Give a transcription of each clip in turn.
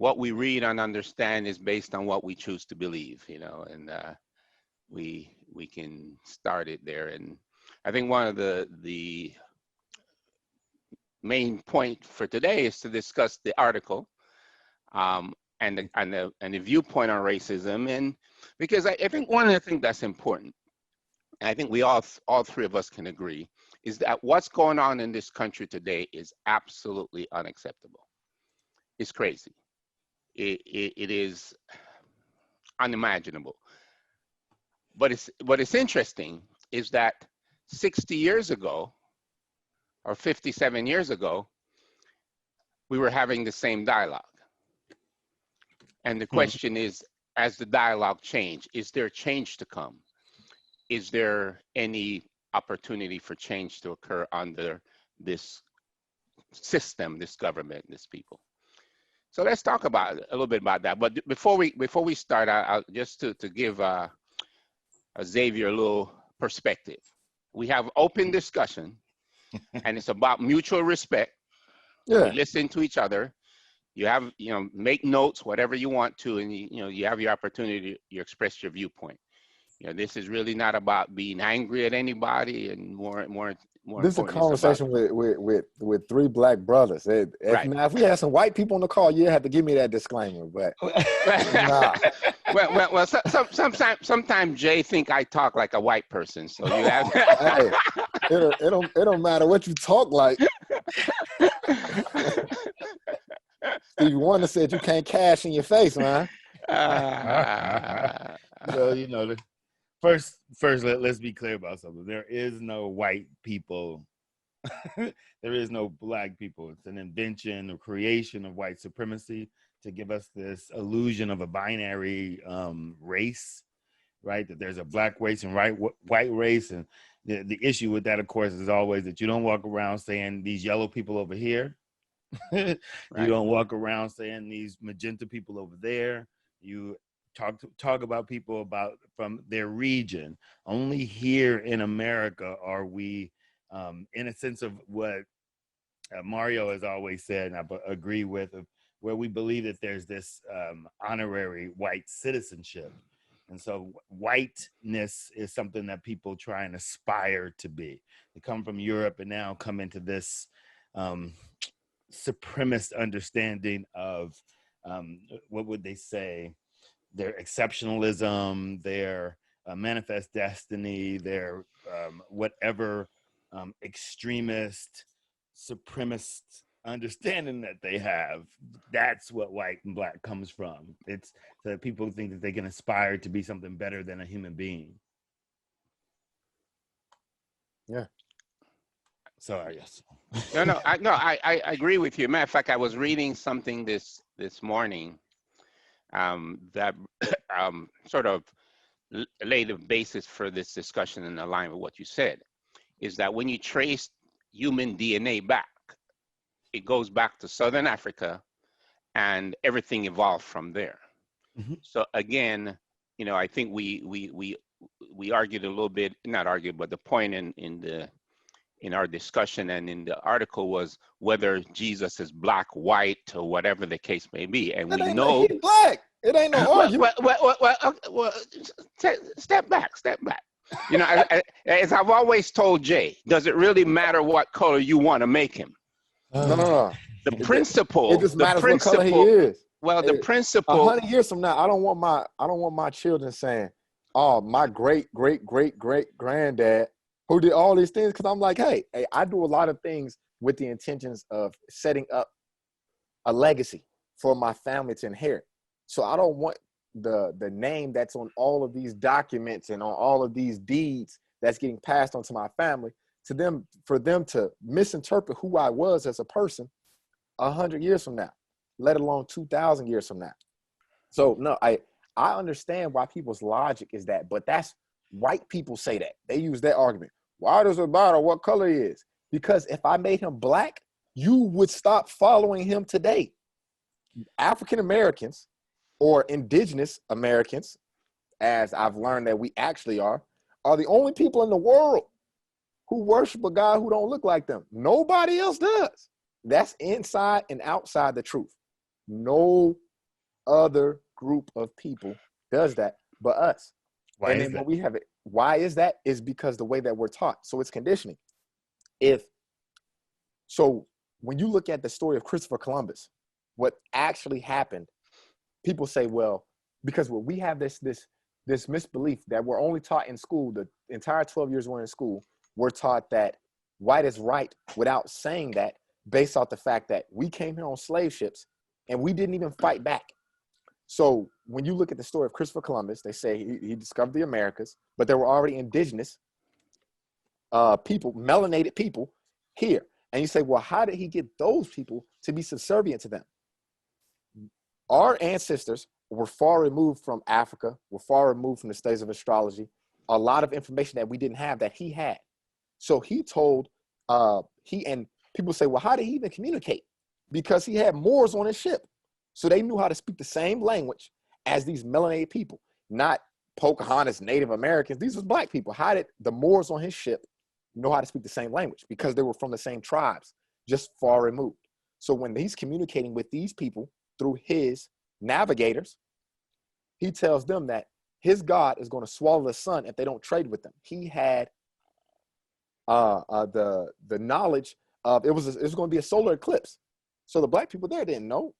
what we read and understand is based on what we choose to believe, and we can start it there. And I think one of the main point for today is to discuss the article, and the viewpoint on racism, and because I think one of the things that's important, and I think we all three of us can agree, is that what's going on in this country today is absolutely unacceptable. It's crazy. It is unimaginable. But what is interesting is that 60 years ago, or 57 years ago, we were having the same dialogue. And the question is, as the dialogue changed, is there change to come? Is there any opportunity for change to occur under this system, this government, this people? So let's talk about a little bit about that. But before we start, I'll just to give Xavier a little perspective. We have open discussion, and it's about mutual respect. Yeah. We listen to each other. You have, make notes, whatever you want to, and you have your opportunity to express your viewpoint. This is really not about being angry at anybody, and more. This is a conversation with three black brothers. Right. Now, if we had some white people on the call, you have to give me that disclaimer. But nah. Well, sometimes Jay think I talk like a white person, so you have. Hey, it don't matter what you talk like. Stevie Wonder said you can't cash in your face, man. So First, let's be clear about something. There is no white people. There is no black people. It's an invention or creation of white supremacy to give us this illusion of a binary race, right? That there's a black race and white race. And the issue with that, of course, is always that you don't walk around saying these yellow people over here. Right. You don't walk around saying these magenta people over there. You talk about people from their region. Only here in America are we, in a sense of what Mario has always said, and I agree with, where we believe that there's this honorary white citizenship. And so whiteness is something that people try and aspire to be. They come from Europe and now come into this supremacist understanding of, what would they say, their exceptionalism, their manifest destiny, their whatever extremist, supremacist understanding that they have. That's what white and black comes from. It's that people think that they can aspire to be something better than a human being. Yeah. Sorry, yes. I agree with you. Matter of fact, I was reading something this morning that sort of laid the basis for this discussion in line with what you said, is that when you trace human DNA back, it goes back to Southern Africa, and everything evolved from there. Mm-hmm. So again, I think we argued a little bit, not argued, but the point in our discussion and in the article was whether Jesus is black, white, or whatever the case may be. And we know he's black. It ain't no argument. Well, step back. As I've always told Jay, does it really matter what color you want to make him? No. The principle. It just matters what color he is. Well, the principle. 100 years from now, I don't want my children saying, "Oh, my great granddad who did all these things," because I'm like, hey, I do a lot of things with the intentions of setting up a legacy for my family to inherit. So I don't want the name that's on all of these documents and on all of these deeds that's getting passed on to my family for them to misinterpret who I was as a person 100 years from now, let alone 2,000 years from now. So no, I understand why people's logic is that, but that's white people say that. They use that argument. Why does it matter what color he is? Because if I made him black, you would stop following him today. African Americans or indigenous Americans, as I've learned that we actually are the only people in the world who worship a God who don't look like them. Nobody else does. That's inside and outside the truth. No other group of people does that but us. Why And is then that? when we have it, why is that? Is because the way that we're taught. So it's conditioning. If so, when you look at the story of Christopher Columbus, what actually happened, people say, well, because we have this misbelief that we're only taught in school, the entire 12 years we're in school, we're taught that white is right without saying that, based off the fact that we came here on slave ships and we didn't even fight back. So when you look at the story of Christopher Columbus, they say he discovered the Americas, but there were already indigenous people, melanated people here. And you say, well, how did he get those people to be subservient to them? Our ancestors were far removed from Africa, were far removed from the studies of astrology, a lot of information that we didn't have that he had. So he told, and people say, well, how did he even communicate? Because he had Moors on his ship. So they knew how to speak the same language as these melanated people, not Pocahontas, Native Americans. These were black people. How did the Moors on his ship know how to speak the same language? Because they were from the same tribes, just far removed. So when he's communicating with these people through his navigators, he tells them that his God is going to swallow the sun if they don't trade with them. He had the knowledge of it was going to be a solar eclipse. So the black people there didn't know,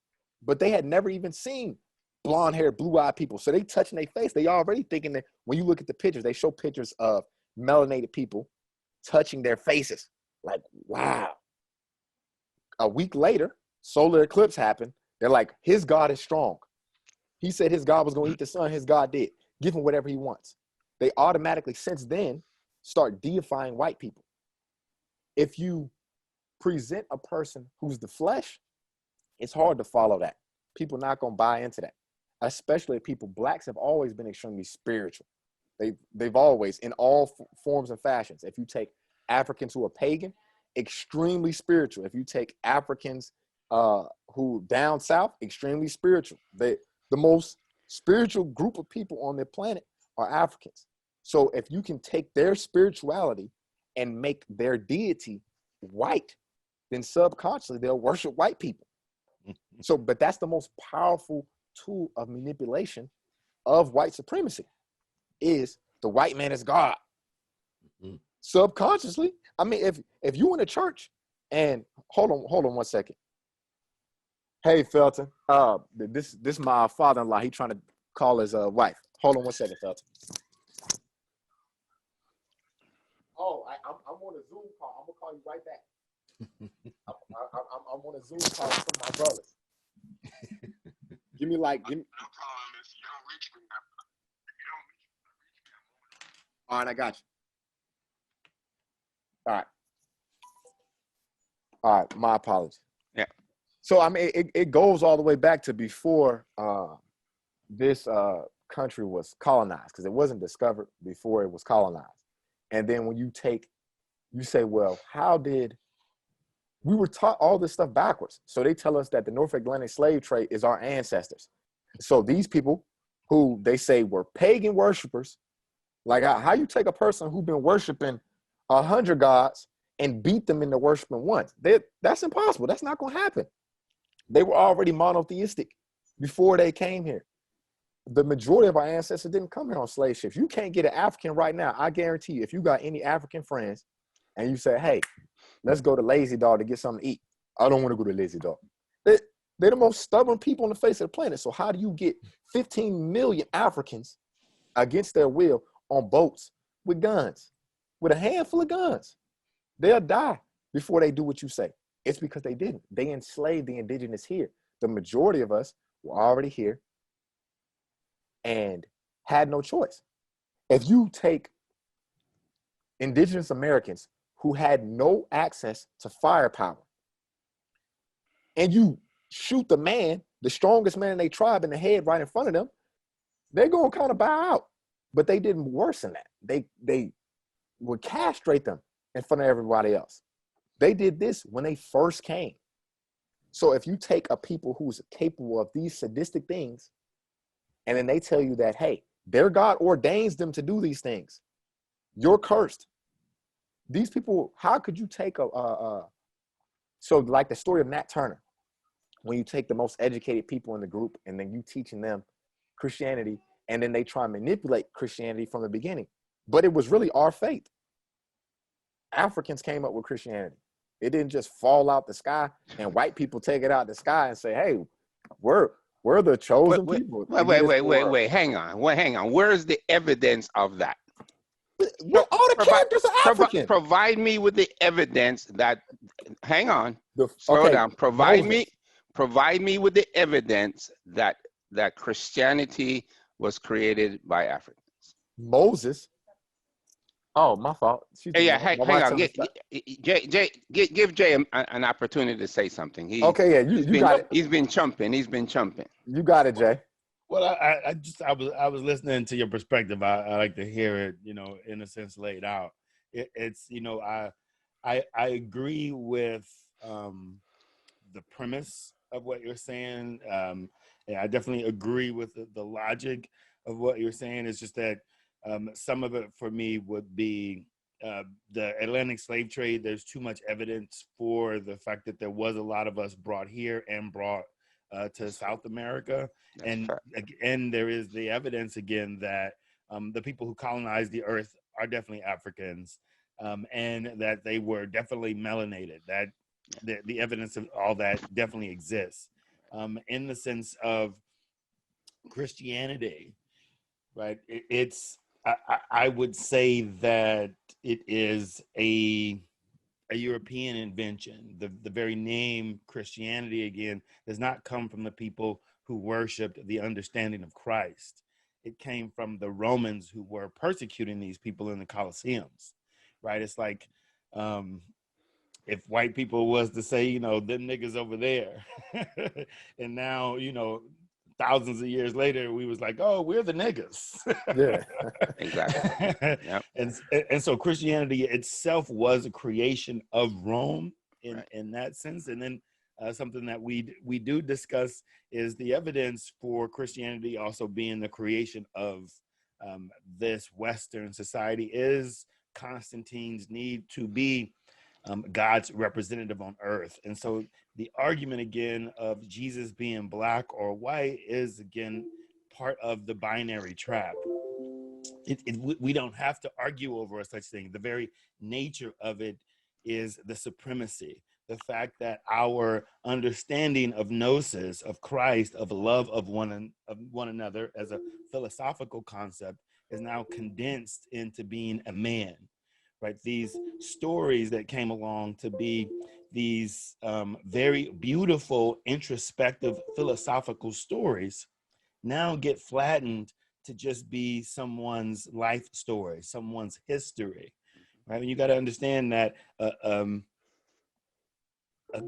but they had never even seen blonde-haired, blue-eyed people. So they touching their face. They already thinking that when you look at the pictures, they show pictures of melanated people touching their faces. Like, wow. A week later, solar eclipse happened. They're like, his God is strong. He said his God was going to eat the sun. His God did. Give him whatever he wants. They automatically, since then, start deifying white people. If you present a person who's the flesh, it's hard to follow that. People not going to buy into that, especially people. Blacks have always been extremely spiritual. They've always, in all forms and fashions. If you take Africans who are pagan, extremely spiritual. If you take Africans who down south, extremely spiritual. The most spiritual group of people on the planet are Africans. So if you can take their spirituality and make their deity white, then subconsciously they'll worship white people. So, but that's the most powerful tool of manipulation of white supremacy, is the white man is God. Mm-hmm. Subconsciously, I mean, if you in a church and hold on 1 second. Hey, Felton, this my father-in-law. He trying to call his wife. Hold on 1 second, Felton. Oh, I'm on a Zoom call. I'm gonna call you right back. I'm on a Zoom call from my brothers. Give me. No problem. If you don't reach me, all right, I got you. All right. My apologies. Yeah. So I mean, it goes all the way back to before this country was colonized, because it wasn't discovered before it was colonized. And then when you say, well, how did we were taught all this stuff backwards? So they tell us that the North Atlantic slave trade is our ancestors. So these people who they say were pagan worshipers, like how you take a person who's been worshiping 100 gods and beat them into worshiping one? That's impossible. That's not going to happen. They were already monotheistic before they came here. The majority of our ancestors didn't come here on slave ships. You can't get an African right now. I guarantee you, if you got any African friends and you say, hey, let's go to Lazy Dog to get something to eat. I don't want to go to Lazy Dog. They're the most stubborn people on the face of the planet. So how do you get 15 million Africans against their will on boats with guns, with a handful of guns? They'll die before they do what you say. It's because they didn't. They enslaved the indigenous here. The majority of us were already here and had no choice. If you take indigenous Americans who had no access to firepower, and you shoot the strongest man in their tribe in the head right in front of them, they're going to kind of bow out. But they didn't worse than that. They would castrate them in front of everybody else. They did this when they first came. So if you take a people who's capable of these sadistic things, and then they tell you that, hey, their God ordains them to do these things, you're cursed. These people, how could you take so like the story of Nat Turner? when you take the most educated people in the group and then you teaching them Christianity, and then they try and manipulate Christianity from the beginning. But it was really our faith. Africans came up with Christianity. It didn't just fall out the sky and white people take it out the sky and say, hey, we're the chosen people. Wait. Hang on. Where's the evidence of that? Well, all the characters are African. Provide me with the evidence that. Hang on. Slow Okay, down. Provide me with the evidence that Christianity was created by Africans. Moses. Oh, my fault. Hang on. Give Jay an opportunity to say something. You got it. He's been chumping. You got it, Jay. Well, I was listening to your perspective. I like to hear it, in a sense laid out. It's I agree with the premise of what you're saying. And I definitely agree with the logic of what you're saying. It's just that some of it for me would be the Atlantic slave trade. There's too much evidence for the fact that there was a lot of us brought here and brought to South America. And there is the evidence again that the people who colonized the earth are definitely Africans, and that they were definitely melanated. That the evidence of all that definitely exists. In the sense of Christianity, right? I would say that it is a European invention. The very name Christianity, again, does not come from the people who worshiped the understanding of Christ. It came from the Romans who were persecuting these people in the Colosseums, right? It's like if white people was to say, them niggas over there, and now, thousands of years later, we was like, oh, we're the niggas. Yeah, exactly. Yep. And so Christianity itself was a creation of Rome in that sense. And then something that we do discuss is the evidence for Christianity also being the creation of this Western society is Constantine's need to be God's representative on earth. And so the argument again of Jesus being black or white is again part of the binary trap. We don't have to argue over such thing. The very nature of it is the supremacy, the fact that our understanding of gnosis, of Christ, of love of one another as a philosophical concept is now condensed into being a man. Right, these stories that came along to be these very beautiful, introspective, philosophical stories now get flattened to just be someone's life story, someone's history. Right, and you got to understand that a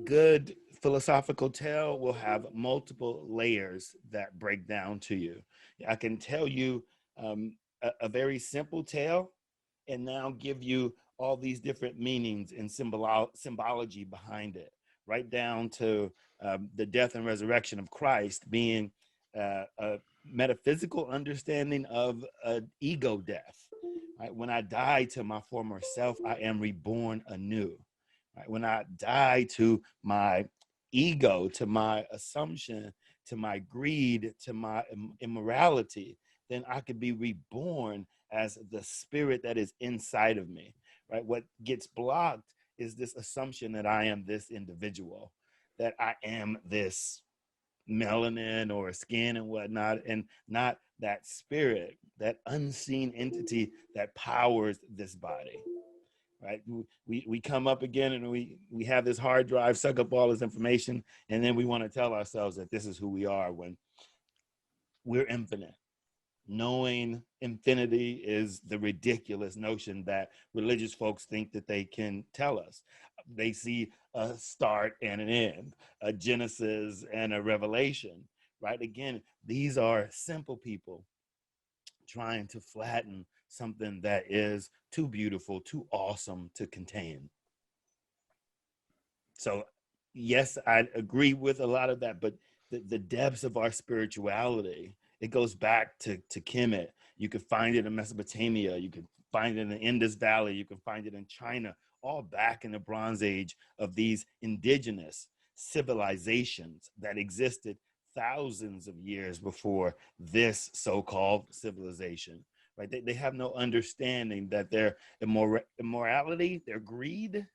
good philosophical tale will have multiple layers that break down to you. I can tell you a very simple tale and now give you all these different meanings and symbology behind it, right down to the death and resurrection of Christ being a metaphysical understanding of an ego death. Right? When I die to my former self, I am reborn anew. Right? When I die to my ego, to my assumption, to my greed, to my immorality, then I could be reborn as the spirit that is inside of me, right? What gets blocked is this assumption that I am this individual, that I am this melanin or skin and whatnot, and not that spirit, that unseen entity that powers this body, right? We come up again and we have this hard drive, suck up all this information, and then we want to tell ourselves that this is who we are when we're infinite. Knowing infinity is the ridiculous notion that religious folks think that they can tell us. They see a start and an end, a Genesis and a Revelation, right? Again, these are simple people trying to flatten something that is too beautiful, too awesome to contain. So, yes, I agree with a lot of that, but the depths of our spirituality, it goes back to Kemet. You could find it in Mesopotamia. You could find it in the Indus Valley. You can find it in China, all back in the Bronze Age of these indigenous. civilizations that existed thousands of years before this so-called civilization, right? They have no understanding that their immorality, their greed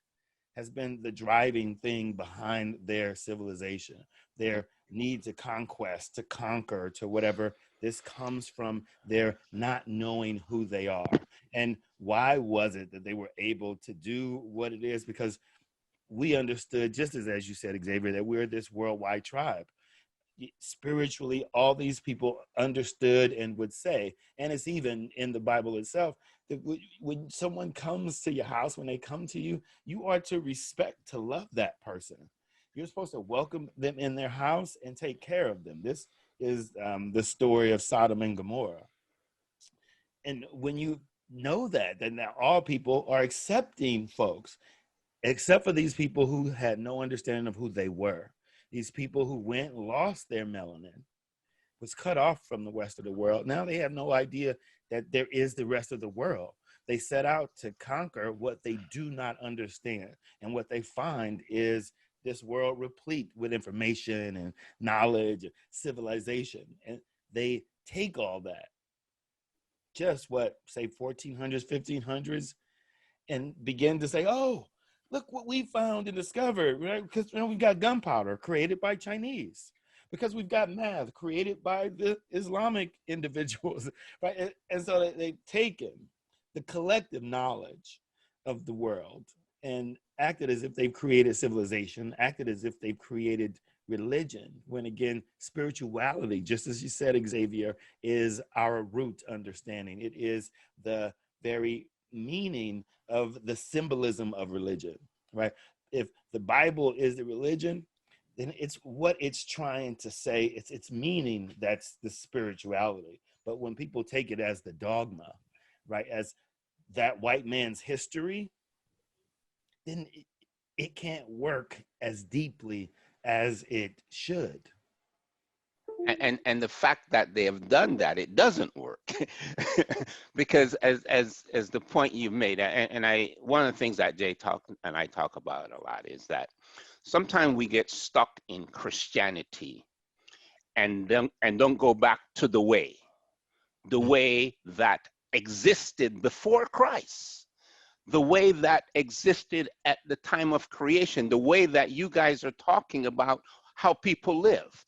has been the driving thing behind their civilization, their need to conquest, to conquer, to whatever. This comes from their not knowing who they are. And why was it that they were able to do what it is? Because we understood, just as you said, Xavier, that we're this worldwide tribe. Spiritually, all these people understood and would say, and it's even in the Bible itself, that when someone comes to your house, when they come to you, you are to respect, to love that person. You're supposed to welcome them in their house and take care of them. This is the story of Sodom and Gomorrah. And when you know that, then now all people are accepting folks, except for these people who had no understanding of who they were. These people who went and lost their melanin, was cut off from the rest of the world. Now they have no idea that there is the rest of the world. They set out to conquer what they do not understand. And what they find is this world replete with information and knowledge, civilization. And they take all that, just what, say 1400s, 1500s, and begin to say, oh, look what we found and discovered, right? Because we've got gunpowder created by Chinese, because we've got math created by the Islamic individuals, right? And so they've taken the collective knowledge of the world and acted as if they've created civilization, acted as if they've created religion, when again, spirituality, just as you said, Xavier, is our root understanding. It is the very meaning of the symbolism of religion, right? If the Bible is the religion, then it's what it's trying to say. It's its meaning that's the spirituality. But when people take it as the dogma, right, as that white man's history, then it can't work as deeply as it should. And the fact that they have done that, it doesn't work. Because as the point you made, and I, one of the things that Jay and I talk about a lot is that sometimes we get stuck in Christianity and don't go back to the way that existed before Christ, the way that existed at the time of creation, the way that you guys are talking about how people live,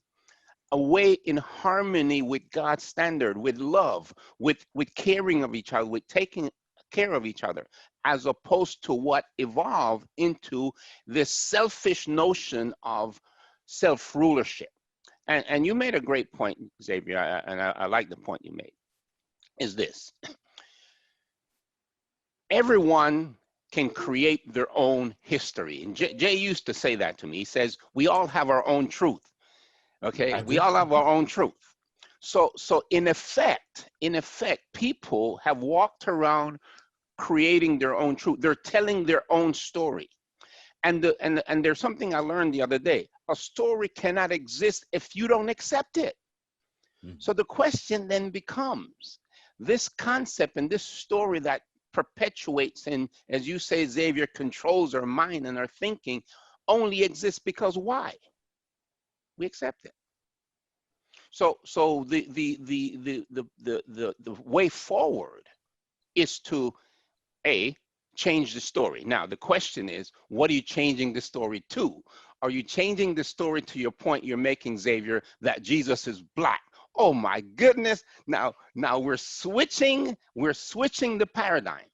a way in harmony with God's standard, with love, with caring of each other, with taking care of each other, as opposed to what evolved into this selfish notion of self-rulership. And you made a great point, Xavier, and I like the point you made, is this. Everyone can create their own history. And Jay used to say that to me. He says, we all have our own truth. Okay, we all have our own truth. So in effect, people have walked around creating their own truth. They're telling their own story. And there's something I learned the other day. A story cannot exist if you don't accept it. So the question then becomes, this concept and this story that perpetuates and, as you say, Xavier, controls our mind and our thinking, only exists because why? We accept it. So the way forward is to change the story. Now the question is, what are you changing the story to? Are you changing the story to your point you're making, Xavier, that Jesus is black? Oh my goodness! Now we're switching the paradigm.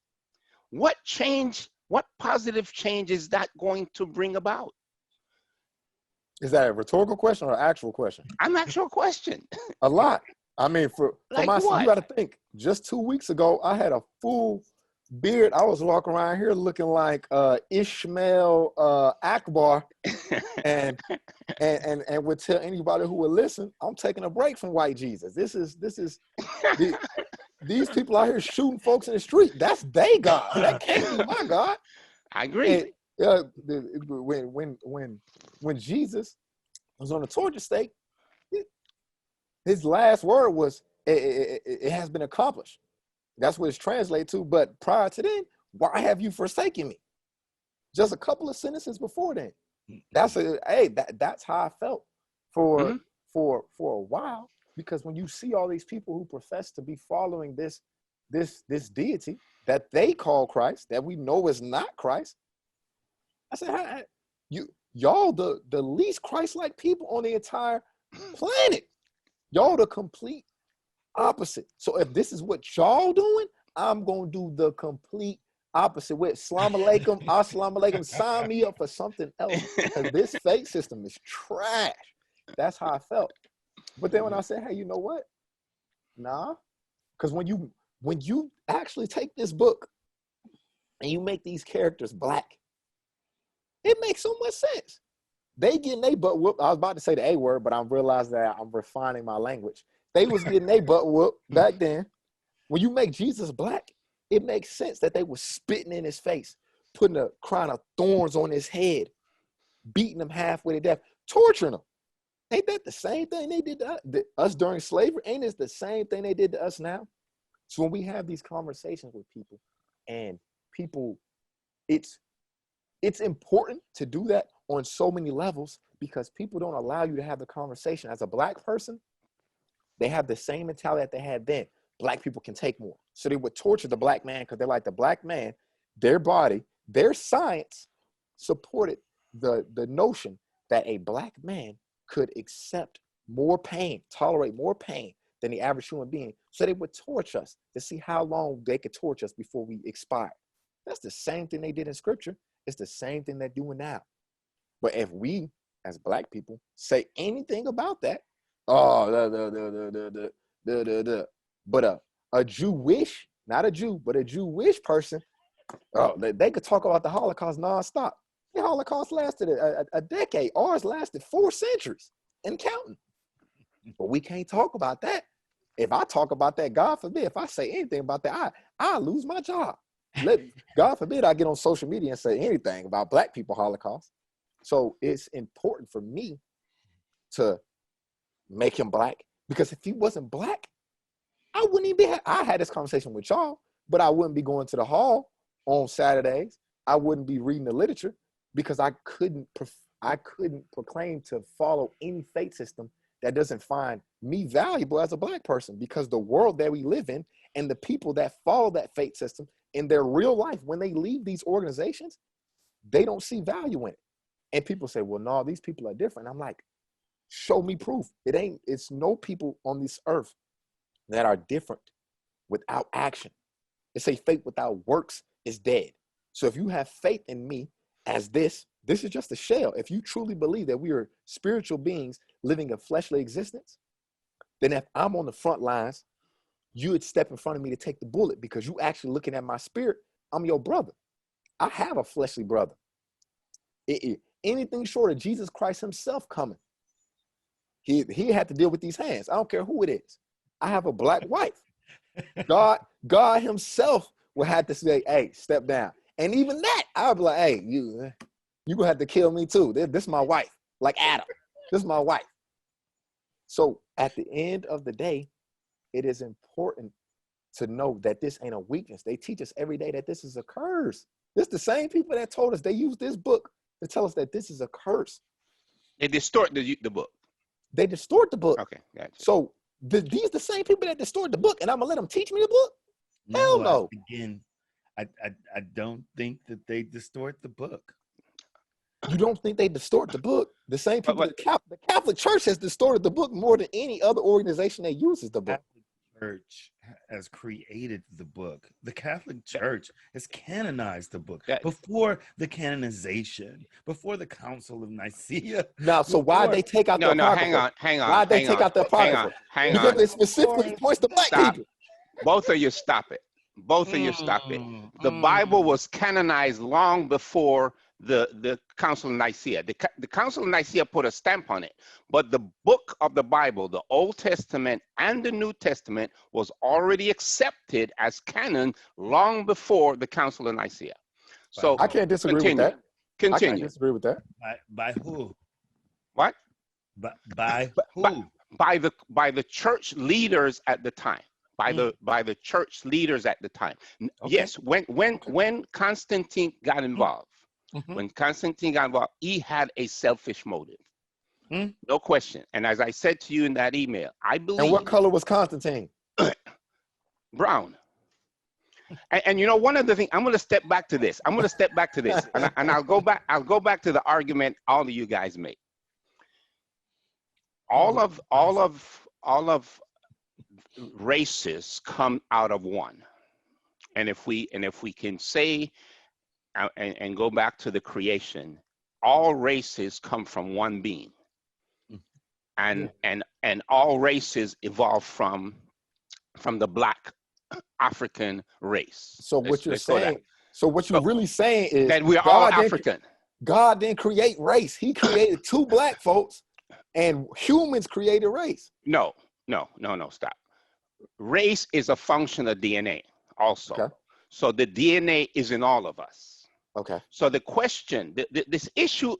What change? What positive change is that going to bring about? Is that a rhetorical question or an actual question? An actual question. A lot. I mean, for Like myself, what? you got to think. Just 2 weeks ago, I had a full beard. I was walking around here looking like Ishmael Akbar, and would tell anybody who would listen, I'm taking a break from white Jesus. This is these people out here shooting folks in the street. That's they God. That can't be my God. I agree. And, when Jesus was on the torture stake, his last word was, it has been accomplished. That's what it's translated to. But prior to then, why have you forsaken me? Just a couple of sentences before then. That's that's how I felt for Mhm. for a while, because when you see all these people who profess to be following this deity that they call Christ, that we know is not Christ, I said, y'all the least Christ-like people on the entire planet. Y'all the complete opposite. So if this is what y'all doing, I'm gonna do the complete opposite with Assalamu alaikum, assalamu alaikum, sign me up for something else, because this faith system is trash. That's how I felt. But then when I said, hey, you know what? Nah, because when you actually take this book and you make these characters black, it makes so much sense. They getting their butt whooped. I was about to say the A word, but I realized that I'm refining my language. They was getting their butt whooped back then. When you make Jesus black, it makes sense that they were spitting in his face, putting a crown of thorns on his head, beating him halfway to death, torturing him. Ain't that the same thing they did to us during slavery? Ain't it the same thing they did to us now? So when we have these conversations with people, and people, it's important to do that on so many levels, because people don't allow you to have the conversation. As a black person, they have the same mentality that they had then. Black people can take more. So they would torture the black man because they're like, the black man, their body, their science supported the notion that a black man could accept more pain, tolerate more pain than the average human being. So they would torture us to see how long they could torture us before we expire. That's the same thing they did in scripture. It's the same thing they're doing now. But if we, as black people, say anything about that, but a Jewish, not a Jew, but a Jewish person, they could talk about the Holocaust nonstop. The Holocaust lasted a decade. Ours lasted 4 centuries and counting. But we can't talk about that. If I talk about that, God forbid, if I say anything about that, I lose my job. God forbid I get on social media and say anything about black people Holocaust. So it's important for me to make him black, because if he wasn't black, I wouldn't even be. I had this conversation with y'all, but I wouldn't be going to the hall on Saturdays. I wouldn't be reading the literature, because I couldn't proclaim to follow any faith system that doesn't find me valuable as a black person, because the world that we live in and the people that follow that faith system in their real life, when they leave these organizations, they don't see value in it. And people say, well, no, these people are different. I'm like, show me proof. It's no people on this earth that are different without action. They say faith without works is dead. So if you have faith in me as this is just a shell. If you truly believe that we are spiritual beings living a fleshly existence, then if I'm on the front lines, you would step in front of me to take the bullet, because you actually looking at my spirit. I'm your brother. I have a fleshly brother. Anything short of Jesus Christ himself coming, he had to deal with these hands. I don't care who it is. I have a black wife. God himself will have to say, hey, step down. And even that, I'll be like, hey, you gonna have to kill me too. This is my wife, like Adam. This is my wife. So at the end of the day, it is important to know that this ain't a weakness. They teach us every day that this is a curse. This the same people that told us, they use this book to tell us that this is a curse. They distort the book. They distort the book. Okay, gotcha. So these the same people that distort the book, and I'm gonna let them teach me the book? Hell no. I don't think that they distort the book. You don't think they distort the book? The same people, the Catholic Church has distorted the book more than any other organization that uses the book. The Catholic Church has created the book. The Catholic Church has canonized the book before the canonization, before the Council of Nicaea. Now, so why'd they take out the Apocrypha? Hang on. Why'd they take out the Apocrypha? Because it specifically points to black people. Both of you stop it. The Bible was canonized long before the Council of Nicaea. The Council of Nicaea put a stamp on it, but the book of the Bible, the Old Testament and the New Testament, was already accepted as canon long before the Council of Nicaea. So I can't disagree with that. Continue. I can't disagree with that. By who? What? By who? By the church leaders at the time. By the church leaders at the time. Okay. Yes, when Constantine got involved, Mhm. When Constantine got involved, he had a selfish motive. Hmm. No question. And as I said to you in that email, I And what believe color was Constantine? Brown. And you know, one of the things, I'm going to step back to this. I'm going to step back to this, and I'll go back. I'll go back to the argument all of you guys make. All of races come out of one. And if we can say and go back to the creation, all races come from one being, and all races evolve from the black African race. So what you're Let's go that. saying, so what you're So really saying is that we're all didn't, African. God didn't create race. He created two black folks, and humans created race. No, stop. Race is a function of DNA also. Okay. So the DNA is in all of us. Okay. So the question, this issue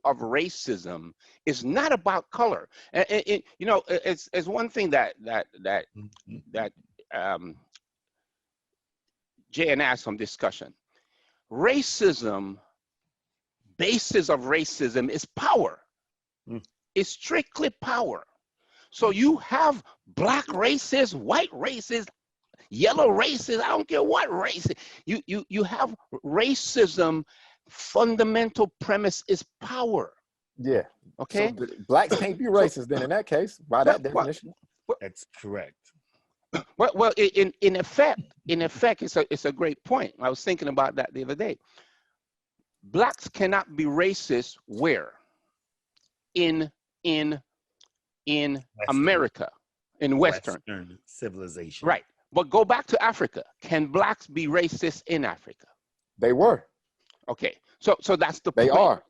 of racism is not about color. You know, it's one thing that Jay and I had some discussion. Racism, basis of racism is power. It's strictly power. So you have black races, white races, yellow races, I don't care what race. You have racism, fundamental premise is power. Yeah. Okay. So blacks can't be racist then in that case, by that definition. That's correct. Well, in effect, it's a great point. I was thinking about that the other day. Blacks cannot be racist where? In America, in Western civilization. Right. But go back to Africa. Can blacks be racist in Africa? They were. Okay. So that's the They point. are.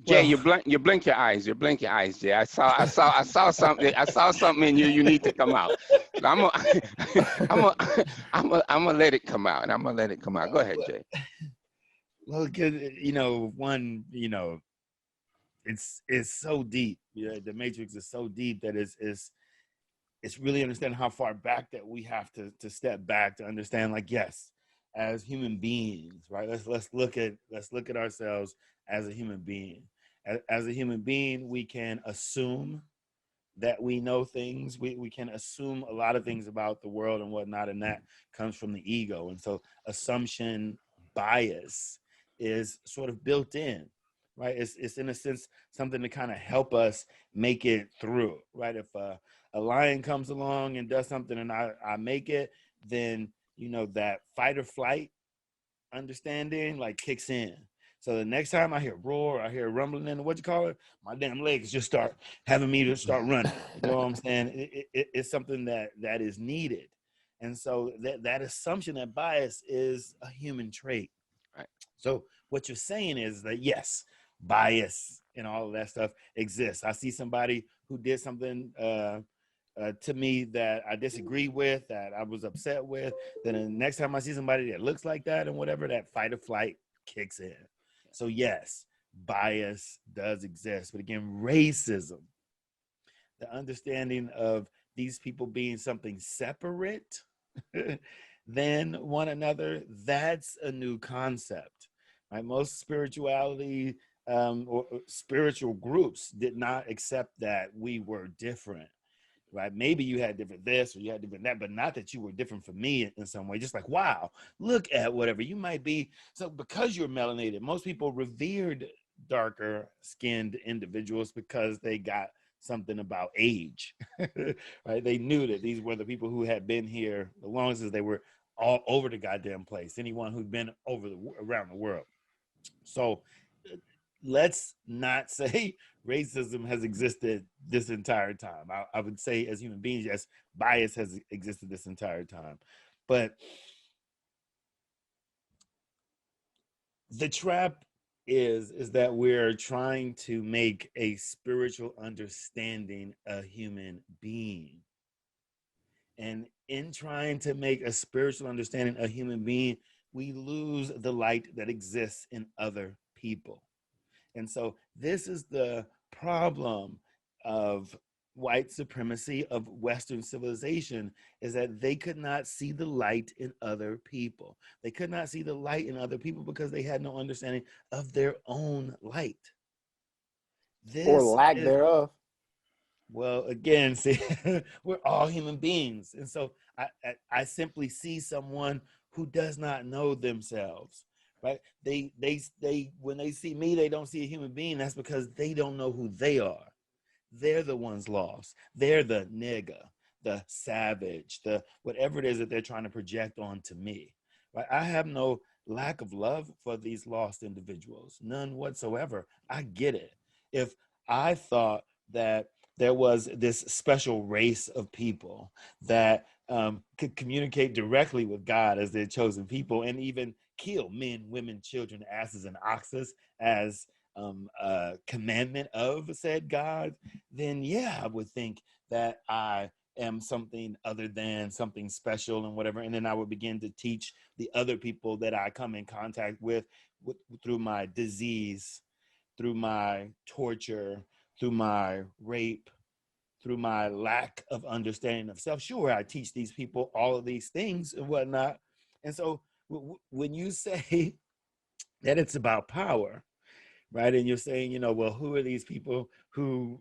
Jay, you blink your eyes. You blink your eyes, Jay. I saw something. I saw something in you. You need to come out. I'm gonna let it come out, and I'm gonna let it come out. Go ahead, Jay. Well, you know, one, you know, it's so deep. Yeah, the matrix is so deep that it's really understanding how far back that we have to step back to understand. Like, yes, as human beings, right? Let's look at ourselves as a human being. As a human being, we can assume that we know things. We can assume a lot of things about the world and whatnot, and that comes from the ego. And so assumption bias is sort of built in, right? It's in a sense something to kind of help us make it through, right? If a lion comes along and does something and I make it, then, you know, that fight or flight understanding like kicks in. So the next time I hear roar, I hear rumbling in, what you call it, my damn legs just start having me to start running. You know what I'm saying? It's something that is needed. And so that assumption, that bias is a human trait. Right. So what you're saying is that, yes, bias and all of that stuff exists. I see somebody who did something to me that I disagree with, that I was upset with, then the next time I see somebody that looks like that and whatever, that fight or flight kicks in. So yes, bias does exist. But again, racism, the understanding of these people being something separate than one another, that's a new concept. Right? Most spirituality or spiritual groups did not accept that we were different. Right? Maybe you had different this or you had different that, but not that you were different from me in some way. Just like, wow, look at whatever you might be. So because you're melanated, most people revered darker skinned individuals because they got something about age, right? They knew that these were the people who had been here the longest, as they were all over the goddamn place. Anyone who'd been around the world. So let's not say racism has existed this entire time. I would say as human beings, yes, bias has existed this entire time. But the trap is that we're trying to make a spiritual understanding a human being. And in trying to make a spiritual understanding a human being, we lose the light that exists in other people. And so this is the problem of white supremacy of Western civilization is that they could not see the light in other people. They could not see the light in other people because they had no understanding of their own light. Or This lack is, thereof. well, again, see, we're all human beings. And so I simply see someone who does not know themselves, right? They when they see me, they don't see a human being. That's because they don't know who they are. They're the ones lost. They're the nigga, the savage, the whatever it is that they're trying to project onto me. Right? I have no lack of love for these lost individuals, none whatsoever. I get it. If I thought that there was this special race of people that could communicate directly with God as their chosen people and even kill men, women, children, asses, and oxes as a commandment of said God, then yeah, I would think that I am something other than something special and whatever. And then I would begin to teach the other people that I come in contact with through my disease, through my torture, through my rape, through my lack of understanding of self. Sure, I teach these people all of these things and whatnot. And so when you say that it's about power, right? And you're saying, you know, well, who are these people who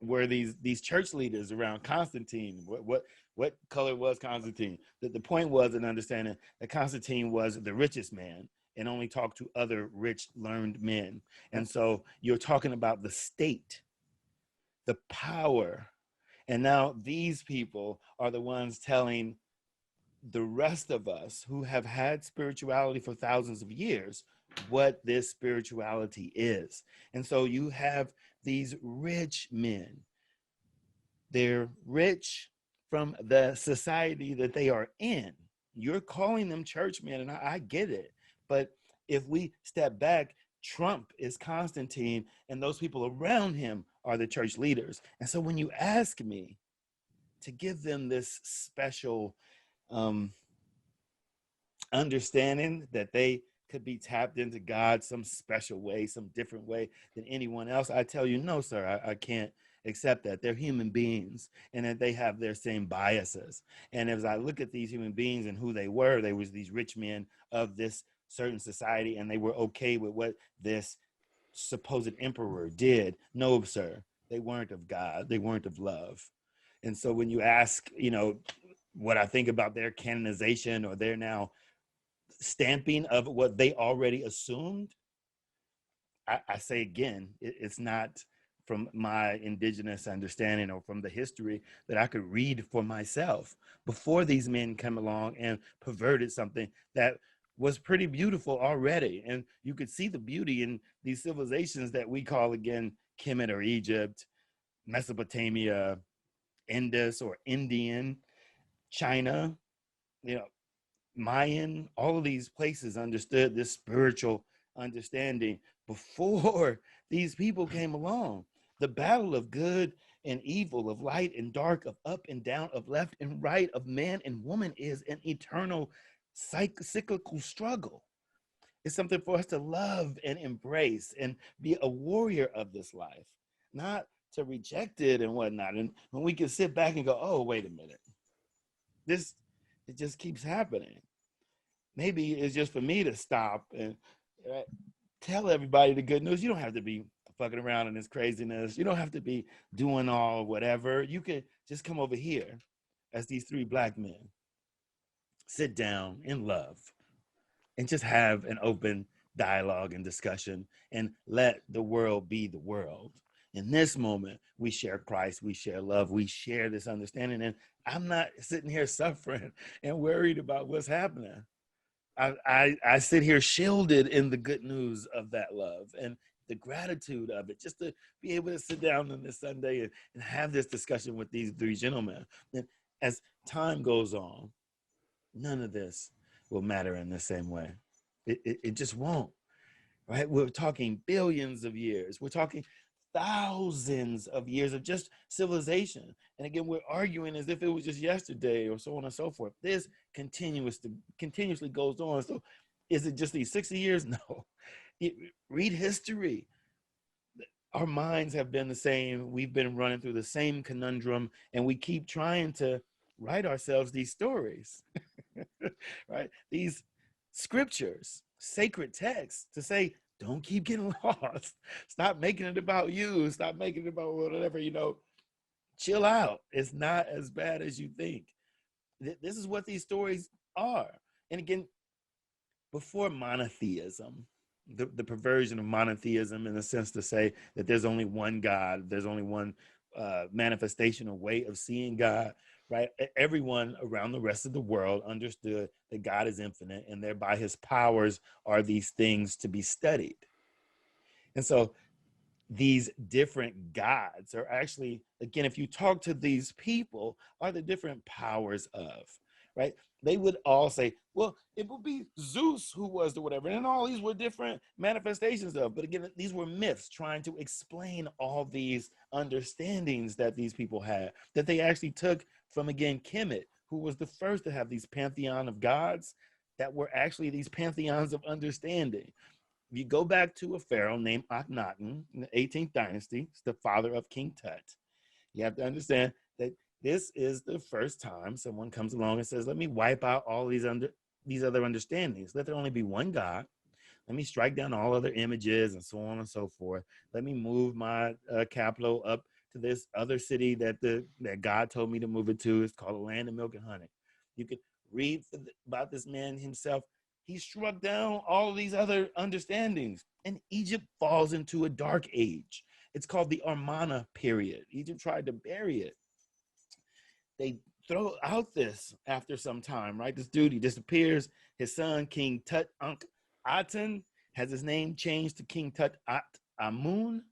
were these church leaders around Constantine? What color was Constantine? The point was an understanding that Constantine was the richest man and only talked to other rich, learned men. And so you're talking about the state, the power. And now these people are the ones telling the rest of us who have had spirituality for thousands of years what this spirituality is. And so you have these rich men. They're rich from the society that they are in. You're calling them churchmen, and I get it. But if we step back, Trump is Constantine, and those people around him are the church leaders. And so when you ask me to give them this special understanding that they could be tapped into God some special way, some different way than anyone else, I tell you, no, sir, I can't accept that. They're human beings and that they have their same biases. And as I look at these human beings and who they was these rich men of this certain society, and they were okay with what this supposed emperor did. No, sir, they weren't of God. They weren't of love. And so when you ask, you know, what I think about their canonization or their now stamping of what they already assumed, I say again, it's not from my indigenous understanding or from the history that I could read for myself before these men come along and perverted something that was pretty beautiful already. And you could see the beauty in these civilizations that we call, again, Kemet or Egypt, Mesopotamia, Indus or Indian, China, you know, Mayan, all of these places understood this spiritual understanding before these people came along. The battle of good and evil, of light and dark, of up and down, of left and right, of man and woman is an eternal cyclical struggle. It's something for us to love and embrace and be a warrior of this life, not to reject it and whatnot. And when we can sit back and go, oh, wait a minute, it just keeps happening. Maybe it's just for me to stop and tell everybody the good news. You don't have to be fucking around in this craziness. You don't have to be doing all whatever. You can just come over here as these three black men, sit down in love, and just have an open dialogue and discussion and let the world be the world. In this moment, we share Christ, we share love, we share this understanding. And I'm not sitting here suffering and worried about what's happening. I sit here shielded in the good news of that love and the gratitude of it, just to be able to sit down on this Sunday and have this discussion with these three gentlemen. And as time goes on, none of this will matter in the same way. It just won't, right? We're talking billions of years. We're talking thousands of years of just civilization. And again, we're arguing as if it was just yesterday or so on and so forth. This continuously goes on. So is it just these 60 years? No. Read history. our minds have been the same. We've been running through the same conundrum, and we keep trying to write ourselves these stories, right? These scriptures, sacred texts to say, don't keep getting lost. Stop making it about you. Stop making it about whatever, chill out. It's not as bad as you think. This is what these stories are. And again, before monotheism, the perversion of monotheism in the sense to say that there's only one God, there's only one manifestation or way of seeing God, right? Everyone around the rest of the world understood that God is infinite and thereby his powers are these things to be studied. And so these different gods are actually, again, if you talk to these people, are the different powers of, right? They would all say, well, it would be Zeus who was the whatever. And all these were different manifestations of, but again, these were myths trying to explain all these understandings that these people had, that they actually took from, again, Kemet, who was the first to have these pantheon of gods that were actually these pantheons of understanding. You go back to a pharaoh named Akhenaten in the 18th dynasty. It's the father of King Tut. You have to understand that this is the first time someone comes along and says, let me wipe out all these other understandings. Let there only be one God. Let me strike down all other images and so on and so forth. Let me move my capital up to this other city that God told me to move it to. It's called a land of milk and honey. You could read about this man himself. He struck down all of these other understandings, and Egypt falls into a dark age. It's called the Amarna period. Egypt tried to bury it. They throw out this after some time, right? This dude, he disappears. His son, King Tut-Ankh-Aten, has his name changed to King Tut-Amun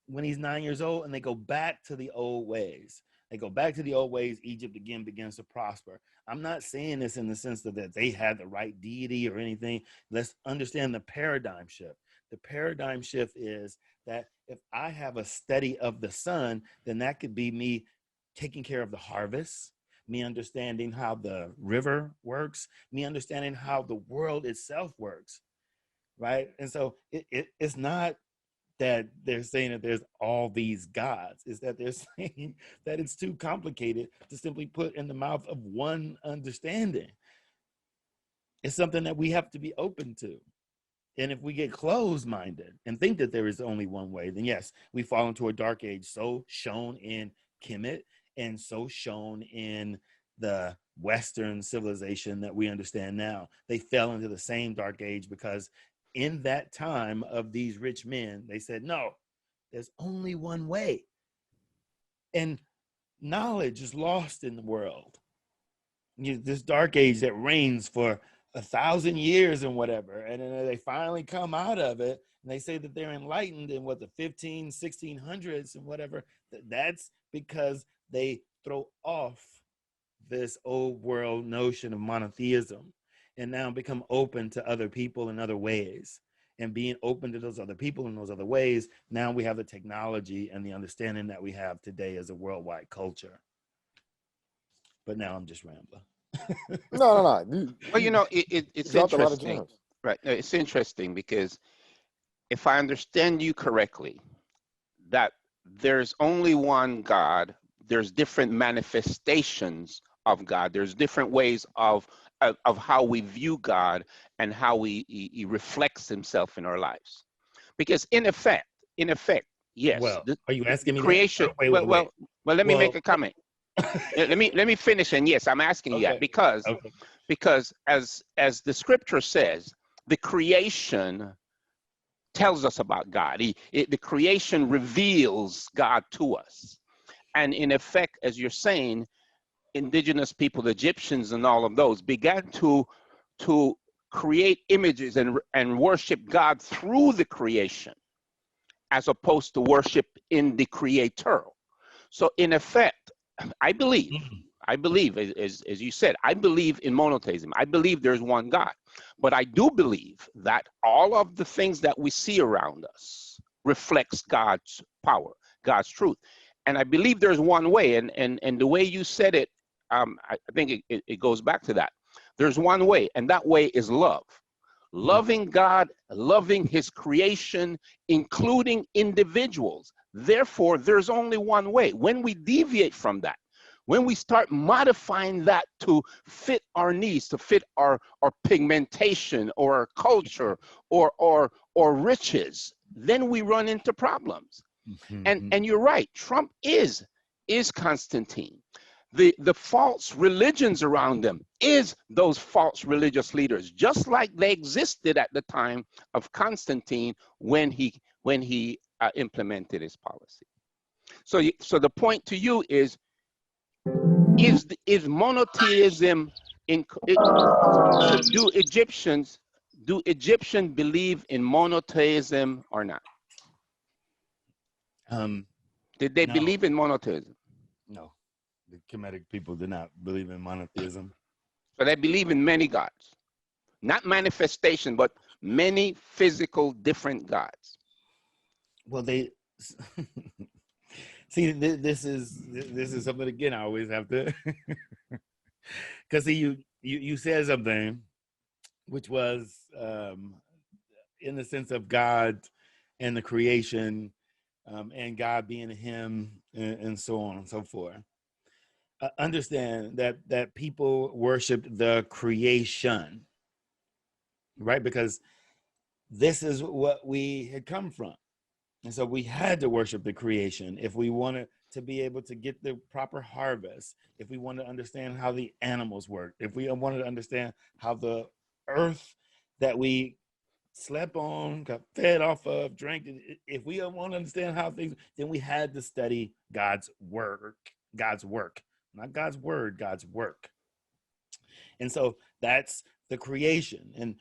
when he's 9 years old, and they go back to the old ways. They go back to the old ways. Egypt again begins to prosper. I'm not saying this in the sense that they had the right deity or anything. Let's understand the paradigm shift. The paradigm shift is that if I have a study of the sun, then that could be me taking care of the harvest, me understanding how the river works, me understanding how the world itself works, right? And so it's not that they're saying that there's all these gods, is that they're saying that it's too complicated to simply put in the mouth of one understanding. It's something that we have to be open to. And if we get closed-minded and think that there is only one way, then yes, we fall into a dark age, so shown in Kemet and so shown in the Western civilization that we understand now. They fell into the same dark age because in that time of these rich men, they said, no, there's only one way. And knowledge is lost in the world. This dark age that reigns for 1,000 years and whatever. And then they finally come out of it and they say that they're enlightened in what, the 1600s and whatever. That's because they throw off this old world notion of monotheism and now become open to other people in other ways. And being open to those other people in those other ways, now we have the technology and the understanding that we have today as a worldwide culture. But now I'm just rambling. No. Well, it's interesting, right? It's interesting because if I understand you correctly, that there's only one God, there's different manifestations of God, there's different ways of how we view God and how he reflects himself in our lives. Because in effect, yes. Well, are you asking me creation? That? Wait. Well, let me make a comment. let me finish. And yes, I'm asking you that because as the scripture says, the creation tells us about God. The creation reveals God to us. And in effect, as you're saying, indigenous people, the Egyptians and all of those, began to create images and worship God through the creation, as opposed to worship in the creator. So in effect, I believe, as you said, I believe in monotheism. I believe there's one God. But I do believe that all of the things that we see around us reflects God's power, God's truth. And I believe there's one way. And the way you said it, I think it goes back to that. There's one way, and that way is love. Loving God, loving his creation, including individuals. Therefore, there's only one way. When we deviate from that, when we start modifying that to fit our needs, to fit our pigmentation or our culture or riches, then we run into problems. And you're right, Trump is Constantine. The false religions around them is those false religious leaders, just like they existed at the time of Constantine when he implemented his policy. So the point to you is monotheism do Egyptians believe in monotheism or not? Did they No. believe in monotheism? No, the Kemetic people did not believe in monotheism. So they believe in many gods, not manifestation, but many physical different gods. Well, they see this is something again. I always have to because see you said something which was in the sense of God and the creation and God being him and so on and so forth. Understand that people worshiped the creation, right? Because this is what we had come from. And so we had to worship the creation if we wanted to be able to get the proper harvest, if we wanted to understand how the animals work, if we wanted to understand how the earth that we slept on, got fed off of, drank, if we want to understand how things, then we had to study God's work, not God's word, God's work. And so that's the creation. And